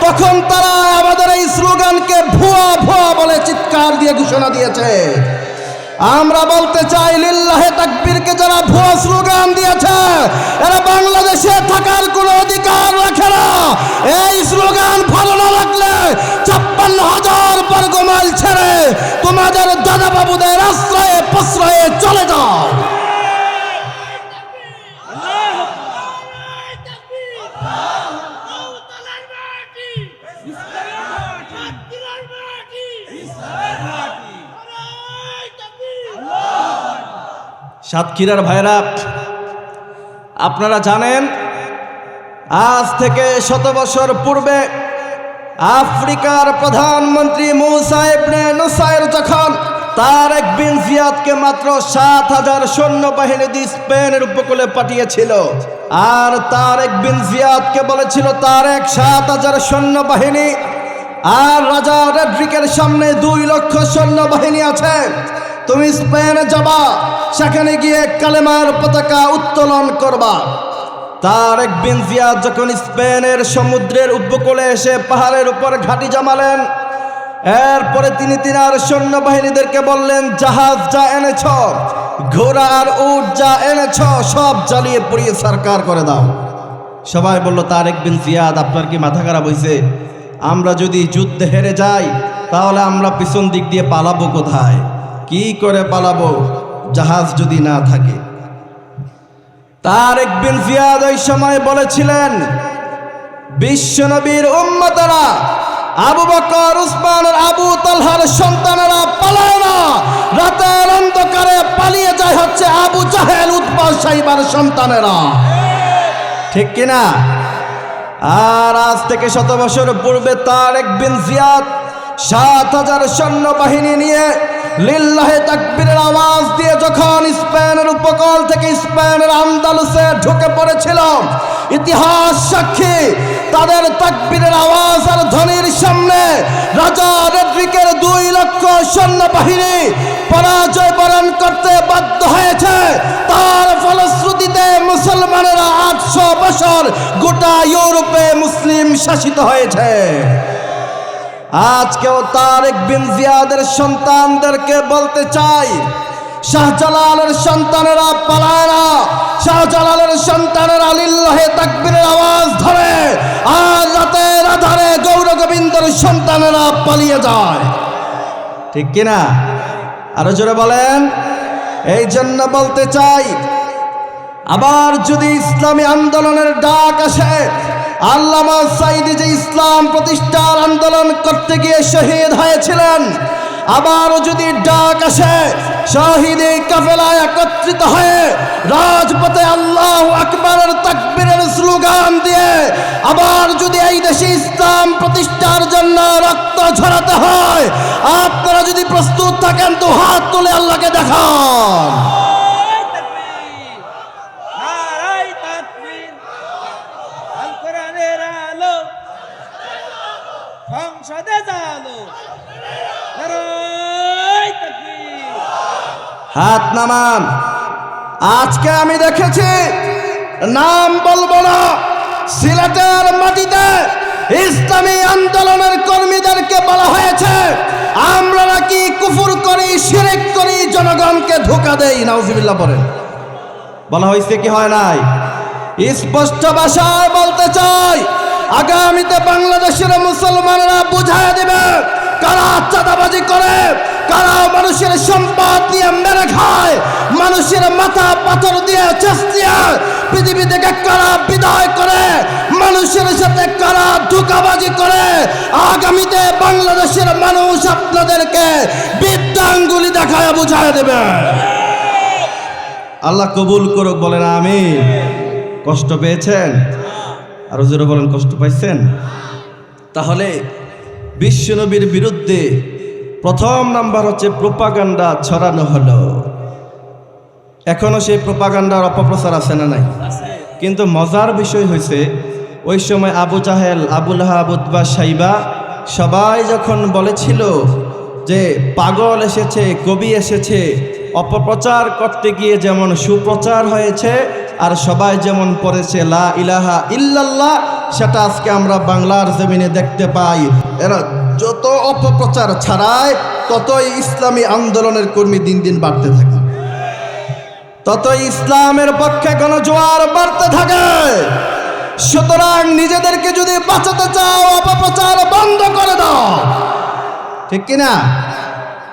তখন তারা আমাদের এই স্লোগানকে ভুয়া ভুয়া বলে চিৎকার দিয়ে ঘোষণা দিয়েছে। আমরা বলতে চাই লিল্লাহে তাকবীরকে যারা ভুয়া স্লোগান দিয়েছে এরা বাংলাদেশে থাকার কোনো অধিকার রাখে না। এই স্লোগান ভালো না লাগলে ৫৬,০০০ বর্গ মাইল ছেড়ে তোমাদের দাদা বাবুদের আশ্রয়ে প্রশ্রয়ে চলে যাও। সাতক্ষীরার ভাইরা, আপনারা জানেন আজ থেকে ১০০ বছর পূর্বে আফ্রিকার প্রধানমন্ত্রী মুসা ইবনে নুসাইর যখন তারেক বিন জিয়াদকে মাত্র ৭,০০০ সৈন্যবাহিনী দিয়ে স্পেনের উপকূলে পাঠিয়েছিল, আর তারেক বিন জিয়াদকে বলেছিল তারেক ৭,০০০ সৈন্যবাহিনী আর রাজা রেড্রিকের সামনে ২ লক্ষ সৈন্যবাহিনী আছে, তুমি স্পেনে যাবা, সেখানে গিয়ে কালেমার পতাকা উত্তোলন করবা। তারেক বিন জিয়াদ যখন স্পেনের সমুদ্রের উপকূলে এসে পাহাড়ের উপর ঘাঁটি জমালেন, এরপরে তিনি তিনার সৈন্যবাহিনীদেরকে বললেন, জাহাজ যা এনেছ, ঘোড়া আর উট যা এনেছ, সব জ্বালিয়ে পুড়িয়ে সরকার করে দাও। সবাই বলল, তারেক বিন জিয়াদ আপনার কি মাথা খারাপ হয়েছে? আমরা যদি যুদ্ধে হেরে যাই তাহলে আমরা পিছন দিক দিয়ে পালাবো কোথায়? কি করে পালাবো জাহাজ যদি না থাকে? তারেক বিন জিয়াদ ওই সময় বলেছিলেন, বিশ্বনবীর উম্মতরা আবু বকর, উসমান আর আবু তালহার সন্তানেরা পালায় না, রাতের অন্ধকারে পালিয়ে যায় হচ্ছে আবু জাহেল, উতবা, শাইবার সন্তানেরা, ঠিক কিনা? আর আজ থেকে 100 বছর পূর্বে তারেক বিন জিয়াদ 7,000 সৈন্যবাহিনী নিয়ে লিল্লাহে তাকবীরের আওয়াজ দিয়ে যখন স্পেনের উপকূল থেকে স্পেনের আন্দালুসে ঢুকে পড়েছিল, ইতিহাস সাক্ষী তাদের তাকবীরের আওয়াজ আর ধ্বনির সামনে রাজা রেড্রিকের 2 লক্ষ সৈন্যবাহিনী পরাজয় বরণ করতে বাধ্য হয়েছে। তার ফলশ্রুতিতে মুসলমানেরা 800 বছর গোটা ইউরোপে মুসলিম শাসিত হয়েছে। আজকেও তারেক বিন জিয়াদের সন্তানদেরকে বলতে চাই, শাহজালালের সন্তানেরা পালায় না, শাহজালালের সন্তানেরা লিল্লাহে তাকবীরের আওয়াজ ধরে, আর রাতের আধারে গৌর গোবিন্দর সন্তানেরা পালিয়ে যায়। ঠিক কিনা? আরো জোরে বলেন। এই জন্য বলতে চাই, আবার যদি ইসলামী আন্দোলনের ডাক আসে, আল্লামা সাঈদী যে ইসলাম প্রতিষ্ঠার আন্দোলন করতে গিয়ে শহীদ হয়েছিলেন, আবারও যদি ডাক আসে শহীদে কাফেলায় একত্রিত হয়ে রাজপথে আল্লাহু আকবারের তাকবীরের স্লোগান দিয়ে আবার যদি এই দেশে ইসলাম প্রতিষ্ঠার জন্য রক্ত ঝরাতে হয়, আপনারা যদি প্রস্তুত থাকেন তো হাত তুলে আল্লাহকে দেখান। হাত নামান। আজকে আমি দেখেছি, নাম বলবো না, সিলেটের মাটিতে ইসলামী আন্দোলনের কর্মীদেরকে বলা হয়েছে আমরা নাকি কুফর করি, শিরক করি, জনগণকে ধোঁকা দেই। নাউজুবিল্লাহ বলেন। বলা হয়েছে কি হয় নাই? স্পষ্ট ভাষায় বলতে চাই, আগামীতে বাংলাদেশের মুসলমানরা বুঝায় দেবে কারা চাঁদাবাজি করে, কারা মানুষের সম্পদ নিয়ে মেরে খায়, মানুষের মাথা পাথর দিয়ে চেষ্টিয়া পৃথিবী থেকে কারা বিদায় করে, মানুষের সাথে কারা ধোঁকাবাজি করে। আগামীতে বাংলাদেশের মানুষ আপনাদেরকে বিদ্যাঙ্গুলি দেখায় বুঝায় দেবে। আল্লাহ কবুল করুক, বলেন আমিন। কষ্ট পেয়েছেন? আরো জোরে বলেন, কষ্ট পাইছেন? তাহলে বিশ্বনবীর বিরুদ্ধে প্রথম নাম্বার হচ্ছে প্রোপাগান্ডা ছড়ানো হলো। এখনো সেই প্রোপাগান্ডার অপপ্রচার আছে না নাই? কিন্তু মজার বিষয় হয়েছে, ওই সময় আবু জাহেল, আবু লাহাব, উতবা, সাইবা সবাই যখন বলেছিল যে পাগল এসেছে, কবি এসেছে, অপপ্রচার করতে গিয়ে যেমন সুপ্রচার হয়েছে আর সবাই যেমন পড়েছে লা ইলাহা ইল্লাল্লাহ, সেটা আজকে আমরা বাংলার জমিনে দেখতে পাই। এরা যত অপপ্রচার ছাড়ায় ততই ইসলামী আন্দোলনের কর্মী দিন দিন বাড়তে থাকে, ততই ইসলামের পক্ষে গণজোয়ার বাড়তে থাকে। সুতরাং নিজেদেরকে যদি বাঁচাতে চাও, অপপ্রচার বন্ধ করে দাও। ঠিক কিনা?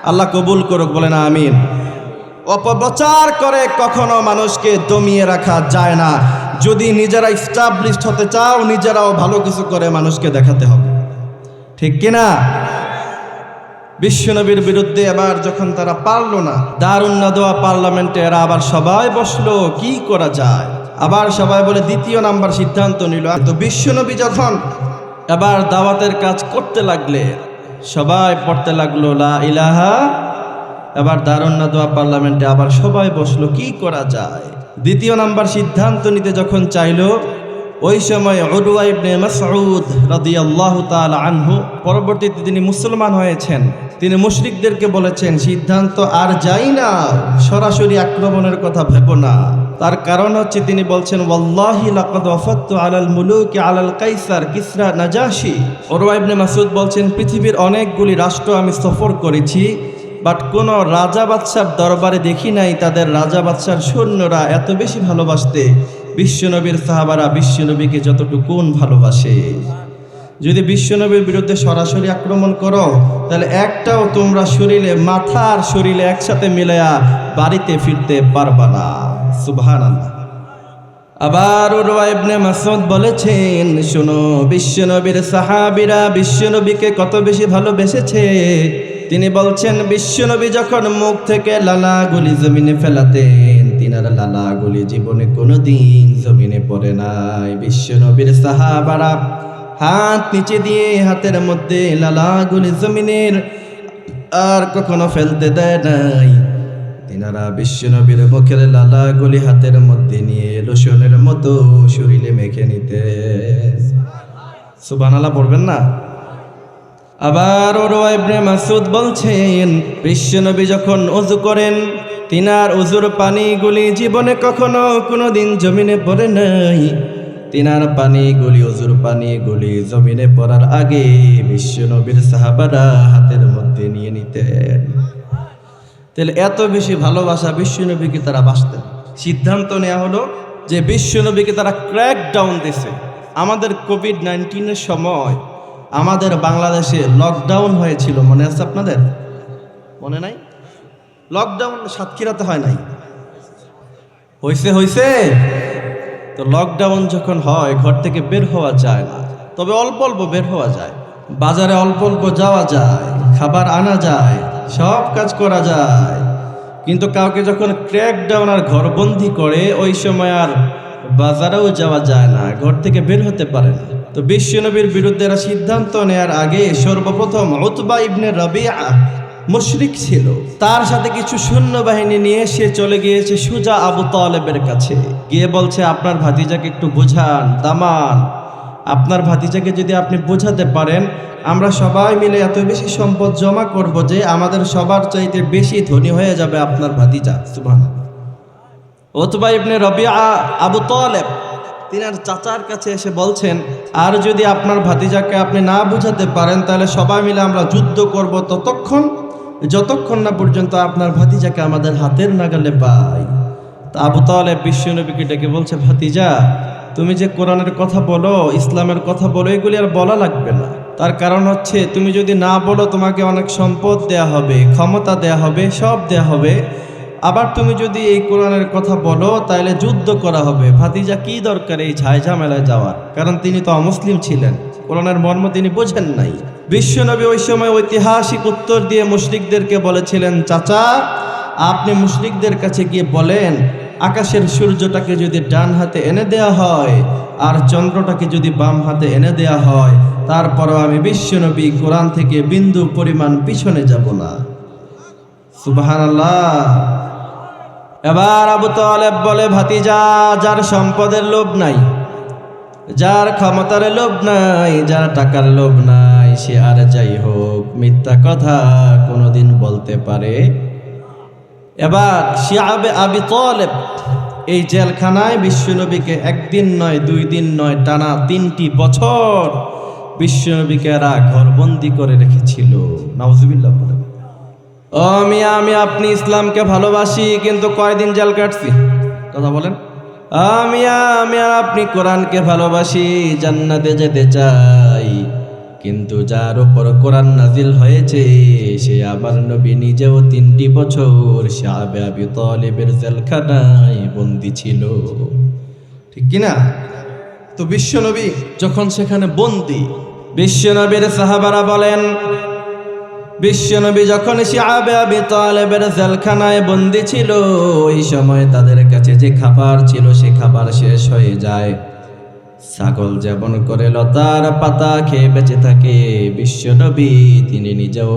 আল্লাহ কবুল করুক, বলেন আমিন। অপপ্রচার করে কখনো মানুষকে দমিয়ে রাখা যায় না। যদি নিজেরা এস্টাবলিশড হতে চাও, নিজেরাও ভালো কিছু করে মানুষকে দেখাতে হবে। ঠিক কিনা? বিশ্বনবীর বিরুদ্ধে এবার যখন তারা পারল না, দারুন নাদওয়া পার্লামেন্টে এরা আবার সবাই বসলো, কি করা যায়। আবার সবাই বলে দ্বিতীয় নাম্বার সিদ্ধান্ত নিল। তো বিশ্বনবী যখন এবার দাওয়াতের কাজ করতে লাগলে, সবাই পড়তে লাগলো লা ইলাহা। এবার দারুন নাদওয়া পার্লামেন্টে আবার সবাই বসলো, কি করা যায়। দ্বিতীয় নাম্বার সিদ্ধান্ত নিতে যখন চাইল, ওই সময় উরওয়া ইবনে মাসউদ রাদিয়াল্লাহু তাআলা আনহু, পরবর্তীতে তিনি মুসলমান হয়েছেন, তিনি মুশরিকদেরকে বলেছেন সিদ্ধান্ত আর যাই না, সরাসরি আক্রমণের কথা ভেবো না। তার কারণ হচ্ছে তিনি বলছেন ওয়াল্লাহি লাকাদ ওয়াফাততু আলাল মুলুকি আলাল কাইসার কিসরা নাজাশি। উরওয়া ইবনে মাসউদ বলছেন পৃথিবীর অনেকগুলি রাষ্ট্র আমি সফর করেছি, বাট কোন রাজা বাদশার দরবারে দেখি নাই তাদের রাজা বাদশার সৈন্যরা এত বেশি ভালোবাসতে বিশ্বনবীর সাহাবারা বিশ্বনবীকে যতটুকুন ভালোবাসে। যদি বিশ্বনবীর বিরুদ্ধে সরাসরি আক্রমণ করো, তাহলে একটাও তোমরা শরীরে, মাথা আর শরীরে একসাথে মিলায়া বাড়িতে ফিরতে পারবা না। সুবহানাল্লাহ। আবার উরওয়া ইবনে মাসউদ বলেছেন, শোনো, বিশ্বনবীর সাহাবীরা বিশ্বনবীকে কত বেশি ভালোবেসেছে তিনি বলছেন বিশ্বনবী যখন মুখ থেকে লালাগুলি জমিনে ফেলাতেন, তিনার লালাগুলি জীবনে কোনোদিন জমিনে পড়ে নাই। বিশ্বনবীর সাহাবারা হাত নিচে দিয়ে হাতের মধ্যে লালাগুলি জমিনের আর কখনো ফেলতে দেয় নাই। তিনারা বিশ্বনবীর মুখের লালাগুলি হাতের মধ্যে নিয়ে লোশনের মতো শরীরে মেখে নিতে। সুবহানাল্লাহ পড়বেন না? আবার উরওয়া ইবনে মাসউদ বলছেন বিশ্বনবী যখন ওযু করেন, তিনার ওযুর পানিগুলি জীবনে কখনো কোনোদিন জমিনে পড়ে নাই। তিনার পানিগুলি, ওযুর পানিগুলি জমিনে পড়ার আগে বিশ্বনবীর সাহাবারা হাতের মধ্যে নিয়ে নিতেন। তাহলে এত বেশি ভালোবাসা বিশ্বনবীকে তারা বাসতেন। সিদ্ধান্ত নেওয়া হলো যে বিশ্বনবীকে তারা ক্র্যাক ডাউন দিছে। আমাদের কোভিড-19 সময় আমাদের বাংলাদেশে লকডাউন হয়েছিল, মনে আছে আপনাদের? মনে নাই? লকডাউন সাতক্ষীরাতে হয় নাই? হয়েছে। তো লকডাউন যখন হয় ঘর থেকে বের হওয়া যায় না, তবে অল্প অল্প বের হওয়া যায়, বাজারে অল্প অল্প যাওয়া যায়, খাবার আনা যায়, সব কাজ করা যায়। কিন্তু কাউকে যখন ক্র্যাকডাউন আর ঘরবন্দি করে, ওই সময় আর বাজারেও যাওয়া যায় না, ঘর থেকে বের হতে পারে না। তো বিশ্বনবীর বিরুদ্ধে এরা সিদ্ধান্ত নেওয়ার আগে সর্বপ্রথম উতবা ইবনে রবিআ মুশরিক ছিল, তার সাথে কিছু সৈন্যবাহিনী নিয়ে সে চলে গিয়েছে সুজা আবু তালেবের কাছে, গিয়ে বলছে আপনার ভাতিজাকে একটু বোঝান, দামান, আপনার ভাতিজাকে যদি আপনি বোঝাতে পারেন, আমরা সবাই মিলে এত বেশি সম্পদ জমা করব যে আমাদের সবার চাইতে বেশি ধনী হয়ে যাবে আপনার ভাতিজা। সুবহানাল্লাহ। উতবা ইবনে রবিআ আবু তালেব তিনার চাচার কাছে এসে বলছেন, আর যদি আপনার ভাতিজাকে আপনি না বুঝাতে পারেন, তাহলে সবাই মিলে আমরা যুদ্ধ করব যতক্ষণ না পর্যন্ত আপনার ভাতিজাকে আমাদের হাতের নাগালে পাই। তা আবু তালেব বিশ্বনবীকে ডেকে বলছে, ভাতিজা, তুমি যে কোরআনের কথা বলো, ইসলামের কথা বলো, এগুলি আর বলা লাগবে না। তার কারণ হচ্ছে তুমি যদি না বলো তোমাকে অনেক সম্পদ দেয়া হবে, ক্ষমতা দেয়া হবে, সব দেয়া হবে। আবার তুমি যদি এই কোরআনের কথা বলো তাহলে যুদ্ধ করা হবে। ভাতিজা কি দরকার এই ঝামেলায় যাওয়ার? কারণ তিনি তো অমুসলিম ছিলেন, কোরআনের মর্ম তিনি বোঝেন নাই। বিশ্বনবী ওই সময় ঐতিহাসিক উত্তর দিয়ে মুশরিকদেরকে বলেছিলেন, চাচা, আপনি মুশরিকদের কাছে গিয়ে বলেন, আকাশের সূর্যটাকে যদি ডান হাতে এনে দেয়া হয় আর চন্দ্রটাকে যদি বাম হাতে এনে দেয়া হয়, তারপরও আমি বিশ্বনবী কোরআন থেকে বিন্দু পরিমাণ পিছনে যাব না। সুবহানাল্লাহ। এবার আবু তালেব বলে, ভাতিজা, যার সম্পদের লোভ নাই, যার ক্ষমতার লোভ নাই, যার টাকার লোভ নাই, সে আর যাই হোক মিথ্যা কথা কোনোদিন বলতে পারে। এবার শিআবে আবি তালেব এই জেলখানায় বিশ্বনবীকে একদিন নয়, 2 দিন নয়, টানা 3টি বছর বিশ্বনবীকে এরা ঘরবন্দি করে রেখেছিল। নাউজুবিল্লাহ। ও মিয়া, আমি আপনি ইসলামকে ভালোবাসি, কিন্তু কয়দিন জেল কাটছি? কথা বলেন। মিয়া, আমি আর আপনি কোরআনকে ভালোবাসি, জান্নাতে যেতে চাই, কিন্তু যার উপর কোরআন নাজিল হয়েছে সে আমার নবী নিজেও 3টি বছর শিআবে আবি তালেবের জেলখানায় বন্দী ছিল। ঠিক কিনা? তো বিশ্বনবী যখন সেখানে বন্দী, বিশ্বনবীর সাহাবারা বলেন, বিশ্বনবী যখন শিআবে আবি তালেবের জেলখানায় বন্দী ছিল, ওই সময় তাদের কাছে যে খাবার ছিল সে খাবার শেষ হয়ে যায়। ছাগল যেমন করে লতার পাতা খেয়ে বেঁচে থাকে, বিশ্বনবী তিনি নিজেও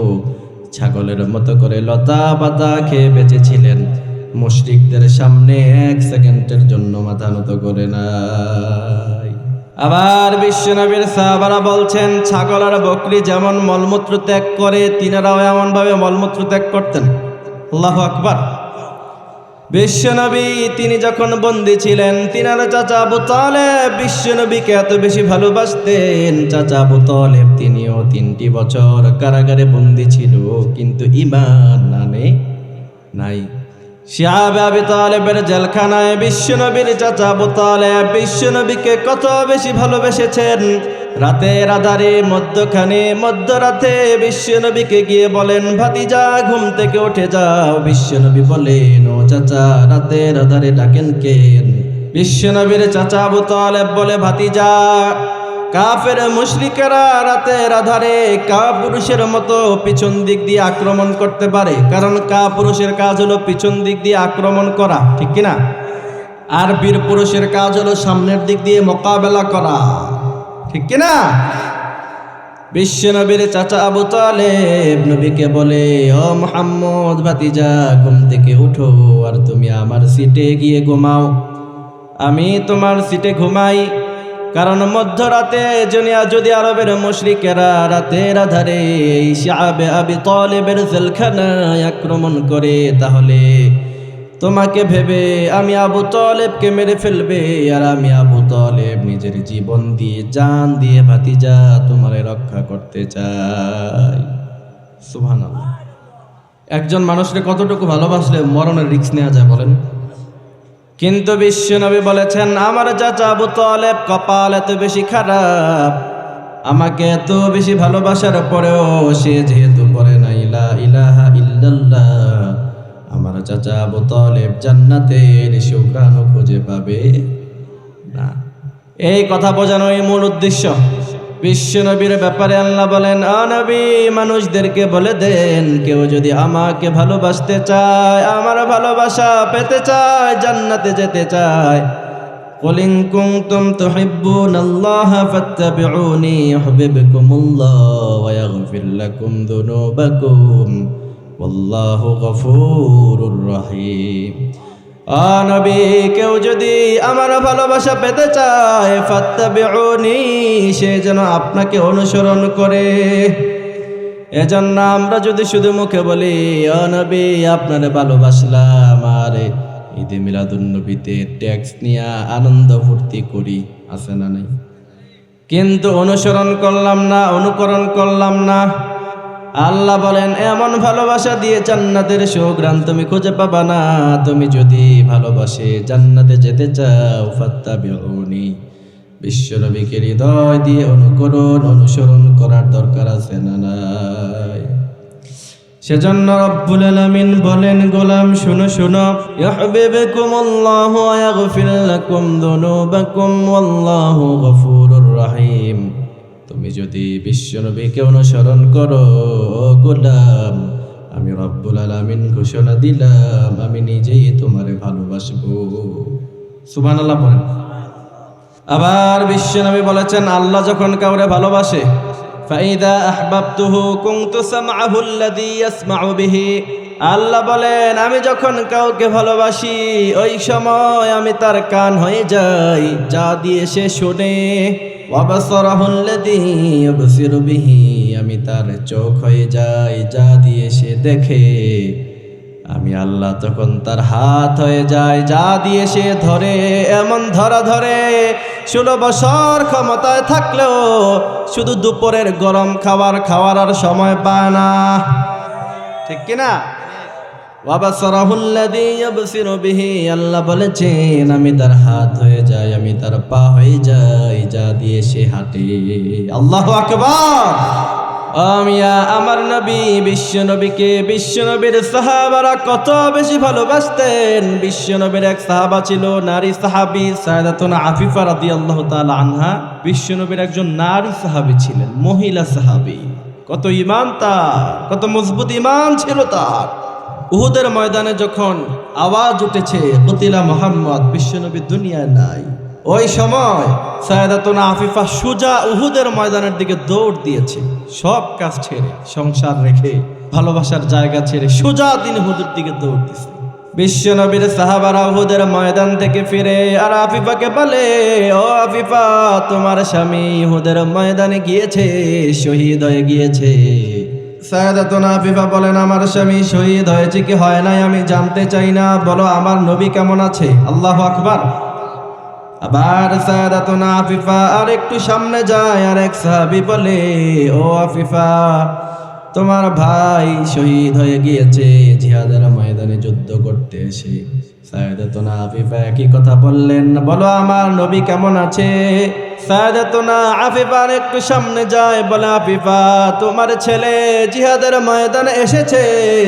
ছাগলের মতো করে লতা পাতা খেয়ে বেঁচেছিলেন। মুশরিকদের সামনে 1 সেকেন্ডের জন্য মাথা নত করে নাই। আবার বিশ্বনবীর সাহাবারা বলছেন, ছাগল আর বকরি যেমন মলমূত্র ত্যাগ করে, তিনারাও এমন ভাবে মলমূত্র ত্যাগ করতেন। আল্লাহু আকবার। বিশ্বনবী তিনি যখন বন্দী ছিলেন, তিনার চাচা আবু তালেব বিশ্বনবীকে এত বেশি ভালোবাসতেন। চাচা আবু তালেব তিনিও 3টি বছর কারাগারে বন্দী ছিল, কিন্তু ঈমান নাই। শিআবে আবি তালেবের জেলখানায় বিশ্বনবীর চাচা আবু তালেব বিশ্বনবীকে কত বেশি ভালোবেসেছেন। রাতের আধারে মধ্যরাতে বিশ্বনবীকে গিয়ে বলেন, ভাতিজা, ঘুম থেকে উঠে যাও। বিশ্বনবী বলেন, ও চাচা, রাতের আধারে ডাকেন কেন? বিশ্বনবীর চাচা আবু তালেব বলে, ভাতিজা, কাফের মুশরিকেরা রাতের আধারে কাপুরুষের মতো পিছন দিক দিয়ে আক্রমণ করতে পারে, কারণ কাপুরুষের কাজ হলো পিছন দিক দিয়ে আক্রমণ করা, ঠিক কিনা? আর বীর পুরুষের কাজ হলো সামনের দিক দিয়ে মোকাবেলা করা, ঠিক কিনা? বিশ্ব নবীর চাচা আবু তালেব নবীকে বলে, ও মুহাম্মদ ভাতিজা, ঘুম থেকে উঠো আর তুমি আমার সিটে গিয়ে ঘুমাও। আমি তোমার সিটে ঘুমাই, কারণ মধ্যরাতে যদি আরবের মুশরিকেরা রাতের আধারে এই শাবে আবি তালেবের জেলখানায় আক্রমণ করে, তাহলে তোমাকে ভেবে আমি আবু তালেবকে মেরে ফেলবে, আর আমি আবু তালেব নিজের জীবন দিয়ে জান দিয়ে ভাতিজা তোমারে রক্ষা করতে চাই। সুবহানাল্লাহ। একজন মানুষকে কতটুকু ভালোবাসলে মরণের রিস্ক নেওয়া যায় বলেন? কিন্তু বিশ্বনবী বলেছেন, আমার চাচা আবু তালেব কপাল এত বেশি খারাপ, আমাকে এত বেশি ভালোবাসার পরেও সে যেহেতু পড়ে না লা ইলাহা ইল্লাল্লাহ, আমার চাচা আবু তালেব জান্নাতের সুঘ্রাণ খুঁজে পাবে না। এই কথা বোঝানোই মূল উদ্দেশ্য। বিশ্বনবীর ব্যাপারে আল্লাহ বলেন, ও নবী, মানুষদেরকে বলে দেন, কেউ যদি আমাকে ভালোবাসতে চায়, আমার ভালোবাসা পেতে চায়, জান্নাতে যেতে চায়, কুল ইন কুনতুম তুহিব্বুনাল্লাহা ফাত্তাবিউনি ইউহিব্বুকুমুল্লাহ ওয়া ইয়াগফির লাকুম যুনুবাকুম ওয়াল্লাহু গফুরুর রহিম। ও নবী, কেউ যদি আমার ভালোবাসা পেতে চায়, ফাত্তাবিউনি, সে যেন আপনাকে অনুসরণ করে। এজন্য আমরা যদি শুধু মুখে বলি, ও নবী আপনারে ভালোবাসলাম, আর ঈদে মিলাদুন্নবীতে ট্যাক্স নিয়ে আনন্দ ফুর্তি করি, আছে না নাই? কিন্তু অনুসরণ করলাম না, অনুকরণ করলাম না। আল্লাহ বলেন, এমন ভালোবাসা দিয়ে জান্নাতের সুঘ্রাণ তুমি খুঁজে পাবা না। তুমি যদি ভালোবাসে জান্নাতে যেতে চাও, ফাত্তাবিউনি, বিশ্বনবীকে হৃদয় দিয়ে অনুসরণ করার দরকার আছে না নাই? সেজন্য রব্বুল আলামিন বলেন, গোলাম শুনো শুনো, ইউহিব্বুকুমুল্লাহু ওয়া ইয়াগফির লাকুম যুনুবাকুম ওয়াল্লাহু গফুরুর রহিম। তুমি যদি বিশ্বনবীকে অনুসরণ করো, গোলাম, আমি রব্বুল আলামিন ঘোষণা দিলাম, আমি নিজেই তোমারে ভালোবাসবো। সুবহানাল্লাহ বলেন। আবার বিশ্বনবী বলেছেন, আল্লাহ যখন কাউরে ভালোবাসে, ফাইদা আহবাবতুহু কুনতু সামআহু আল্লাযী ইয়াসমাউ বিহি, আল্লাহ বলেন, আমি যখন কাউকে ভালোবাসি, ওই সময় আমি তার কান হয়ে যাই, যা দিয়ে সে শোনে। ওয়াবাসারাহু আল্লাযী ইউবসিরু বিহি, আমি তার চোখ হয়ে যাই, যা দিয়ে সে দেখে। আমি আল্লাহ তখন তার হাত হয়ে যায়, যা দিয়ে সে ধরে। এমন ধরা ধরে 16 বছর ক্ষমতায় থাকলেও শুধু দুপুরের গরম খাওয়ার আর সময় পায় না, ঠিক কিনা? ওয়াবাসারাহু আল্লাযী ইউবসিরু বিহি, আল্লাহ বলেছেন, আমি তার হাত হয়ে যাই, আমি তার পা হয়ে যাই, যা দিয়ে সে হাঁটে। আল্লাহু আকবার। আমার নবী বিশ্বনবীকে, বিশ্বনবীর সাহাবারা কত বেশি ভালোবাসতেন। বিশ্বনবীর এক সাহাবা ছিল, নারী সাহাবী, সায়দাতুনা আফিফা রাদিয়াল্লাহু তাআলা আনহা। বিশ্বনবীর একজন নারী সাহাবী ছিলেন, মহিলা সাহাবী। কত ঈমান তার, কত মজবুত ঈমান ছিল তার। উহুদের ময়দানে যখন আওয়াজ উঠেছে, কুতিলা মুহাম্মদ, বিশ্বনবী দুনিয়ায় নাই, ওই সময় সায়দাতুনা আফিফা সুজা উহুদের ময়দানের দিকে দৌড় দিয়েছে। সব কাজ ছেড়ে, সংসার রেখে, ভালোবাসার জায়গা ছেড়ে সুজা দিন উহুদের দিকে দৌড় দিয়েছে। বিশ্বনবীর সাহাবারা উহুদের ময়দান থেকে ফিরে আর আফিফাকে বলে, ও আফিফা, তোমার স্বামী উহুদের ময়দানে গিয়েছে, শহীদ হয়ে গিয়েছে। সায়দাতুনা আফিফা বলেন, আমার স্বামী শহীদ হয়েছে কি হয় নাই আমি জানতে চাই না, বলো আমার নবী কেমন আছে। আল্লাহু আকবার। আবার সায়দাতুনা আফিফা আর একটু সামনে যায়, আর এক সাহাবী বলে, ও আফিফা, তোমার ভাই শহীদ হয়ে গিয়েছে জিহাদের ময়দানে যুদ্ধ করতে এসে। সায়দাতুনা আফিফা একই কথা বললেন, বলো আমার নবী কেমন আছে। সায়দাতুনা আফিফা আর একটু সামনে যায়, বলে, আফিফা, তোমার ছেলে জিহাদের ময়দানে এসেছে,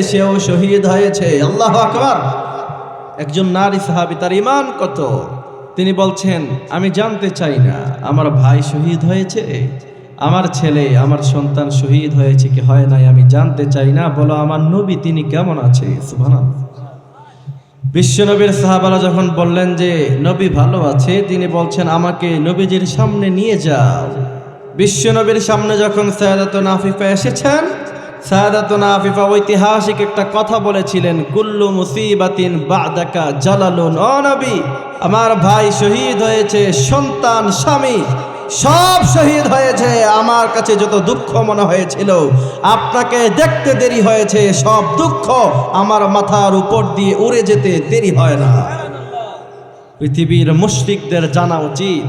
সেও শহীদ হয়েছে। আল্লাহু আকবার। একজন নারী সাহাবী, তার ঈমান কত! তিনি বলছেন, আমি জানতে চাই না আমার ভাই শহীদ হয়েছে, আমার ছেলে আমার সন্তান শহীদ হয়েছে কি হয় নাই, আমি জানতে চাই না, বলো আমার নবী তিনি কেমন আছে। সুবহানাল্লাহ। বিশ্বনবীর সাহাবারা যখন বললেন যে নবী ভালো আছে, তিনি বলছেন আমাকে নবীজির সামনে নিয়ে যাও। বিশ্বনবীর সামনে যখন সাইয়্যিদাতুনা আফিফা এসেছেন, সাইয়্যিদাতুনা আফিফা ঐতিহাসিক একটা কথা বলেছিলেন, কুল্লু মুসিবাতিন বা'দাকা জালালুন। ও নবী, আমার ভাই শহীদ হয়েছে, সন্তান স্বামী সব শহীদ হয়েছে, আমার কাছে যত দুঃখ মনে হয়েছিল আপনাকে দেখতে দেরি হয়েছে, সব দুঃখ আমার মাথার উপর দিয়ে উড়ে যেতে দেরি হয় না। পৃথিবীর মুশরিকদের জানা উচিত,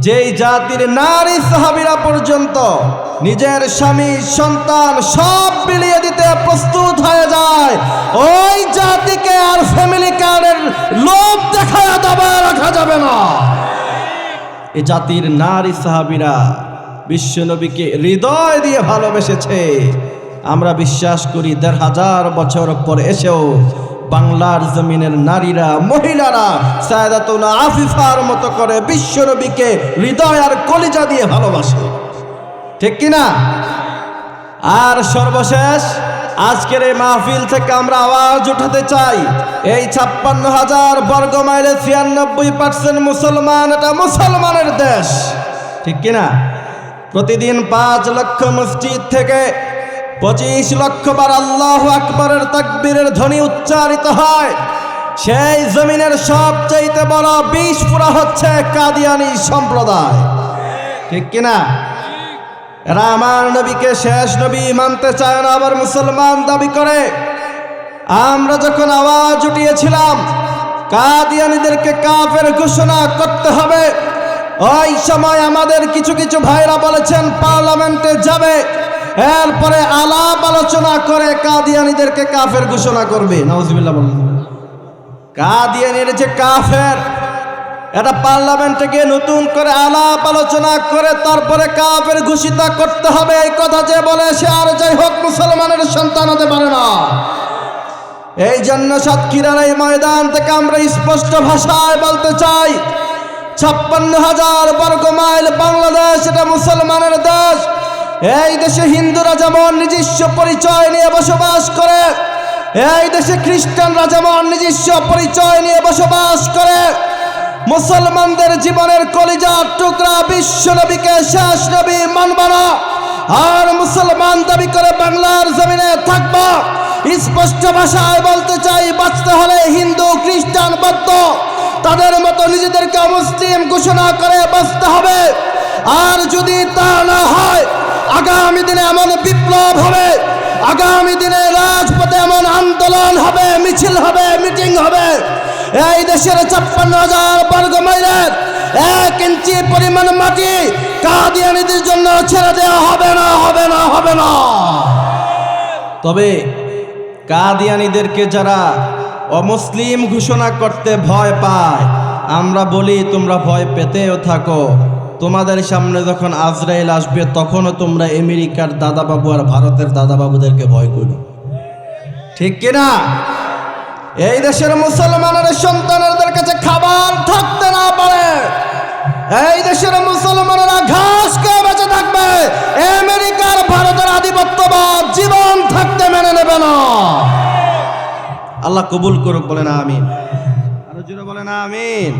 যেই জাতির নারী সাহাবীরা পর্যন্ত নিজের স্বামী সন্তান সব বিলিয়ে দিতে প্রস্তুত হয়ে যায়, ওই জাতিকে আর ফ্যামিলি কার্ডের লোভ দেখায় দাবায় রাখা যাবে না। এ জাতির নারী সাহাবীরা বিশ্বনবীকে হৃদয় দিয়ে ভালোবেসেছে। আমরা বিশ্বাস করি ১৫০০ বছর পর এসেও বাংলার জমিনের নারীরা মহিলারা সাইয়্যিদাতুনা আফিফার মতো করে বিশ্বনবীকে হৃদয় আর কলিজা দিয়ে ভালোবাসে, ঠিক কিনা? আর সর্বশেষ আজকের এই মাহফিল থেকে আমরা আওয়াজ উঠাতে চাই, এই ৫৬,০০০ বর্গ মাইলে ৯৬% মুসলমান, এটা মুসলমানের দেশ, ঠিক কিনা? প্রতিদিন ৫ লক্ষ মসজিদ থেকে ২৫ লক্ষ বার আল্লাহু আকবরের তাকবীরের ধ্বনি উচ্চারিত হয়। সেই জমিনের সবচাইতে বড় বিষফোঁড়া হচ্ছে কাদিয়ানী সম্প্রদায়, ঠিক কিনা? এরা আমার নবীকে শেষ নবী মানতে চায় না, আবার মুসলমান দাবি করে। আমরা যখন আওয়াজ উঠিয়েছিলাম কাদিয়ানীদেরকে কাফের ঘোষণা করতে হবে, ওই সময় আমাদের কিছু কিছু ভাইরা বলেছেন পার্লামেন্টে যাবে, এরপরে আলাপ আলোচনা করে কাদিয়ানীদেরকে কাফের ঘোষণা করবে। নাউজুবিল্লাহ বলেন। কাদিয়ানীর যে কাফের, এটা পার্লামেন্টে গিয়ে নতুন করে আলাপ আলোচনা করে তারপরে কাফের ঘোষিত করতে হবে, এই কথা যে বলে সে আর যাই হোক মুসলমানের সন্তান হতে পারে না। এই জন্য সাতক্ষীরার এই ময়দান থেকে আমরা স্পষ্ট ভাষায় বলতে চাই, ৫৬,০০০ বর্গ মাইল বাংলাদেশ এটা মুসলমানের দেশ। এই দেশে হিন্দুরা যেমন নিজস্ব পরিচয় নিয়ে বসবাস করে, এই দেশে খ্রিস্টানরা যেমন নিজস্ব পরিচয় নিয়ে বসবাস করে, মুসলমানদের জীবনের কলিজার টুকরা বিশ্বনবীকে শেষ নবী মানব না, আর মুসলমান দাবি করে বাংলার জমিনে থাকব। স্পষ্ট ভাষায় বলতে চাই, বাঁচতে হলে হিন্দু খ্রিস্টান বৌদ্ধ তাদের মতো নিজেদেরকে মুসলিম ঘোষণা করে বাঁচতে হবে। আর যদি তা না হয়, আগামী দিনে এমন বিপ্লব হবে, আগামী দিনে রাজপথে এমন আন্দোলন হবে, মিছিল হবে, মিটিং হবে, এই দেশের ৫৬,০০০ বর্গ মাইলের ১ ইঞ্চি পরিমাণ মাটি কাদিয়ানীদের জন্য ছেড়ে দেওয়া হবে না, হবে না, হবে না। তবে কাদিয়ানীদেরকে যারা অমুসলিম ঘোষণা করতে ভয় পায়, আমরা বলি তোমরা ভয় পেতেও থাকো, তোমাদের সামনে যখন আজরাইল আসবে তখনও তোমরা আমেরিকার দাদাবাবু আর ভারতের দাদাবাবুদেরকে ভয় করো, ঠিক কিনা? এই দেশের মুসলমানের সন্তানদের কাছে খাবার থাকতে না পারে, এই দেশের মুসলমানেরা ঘাস খেয়ে বেঁচে থাকবে, আমেরিকার ভারতের আধিপত্যবাদ জীবন থাকতে মেনে নেবে না। আল্লাহ কবুল করুক, বলেন আমিন। আরো জোরে বলেন আমিন।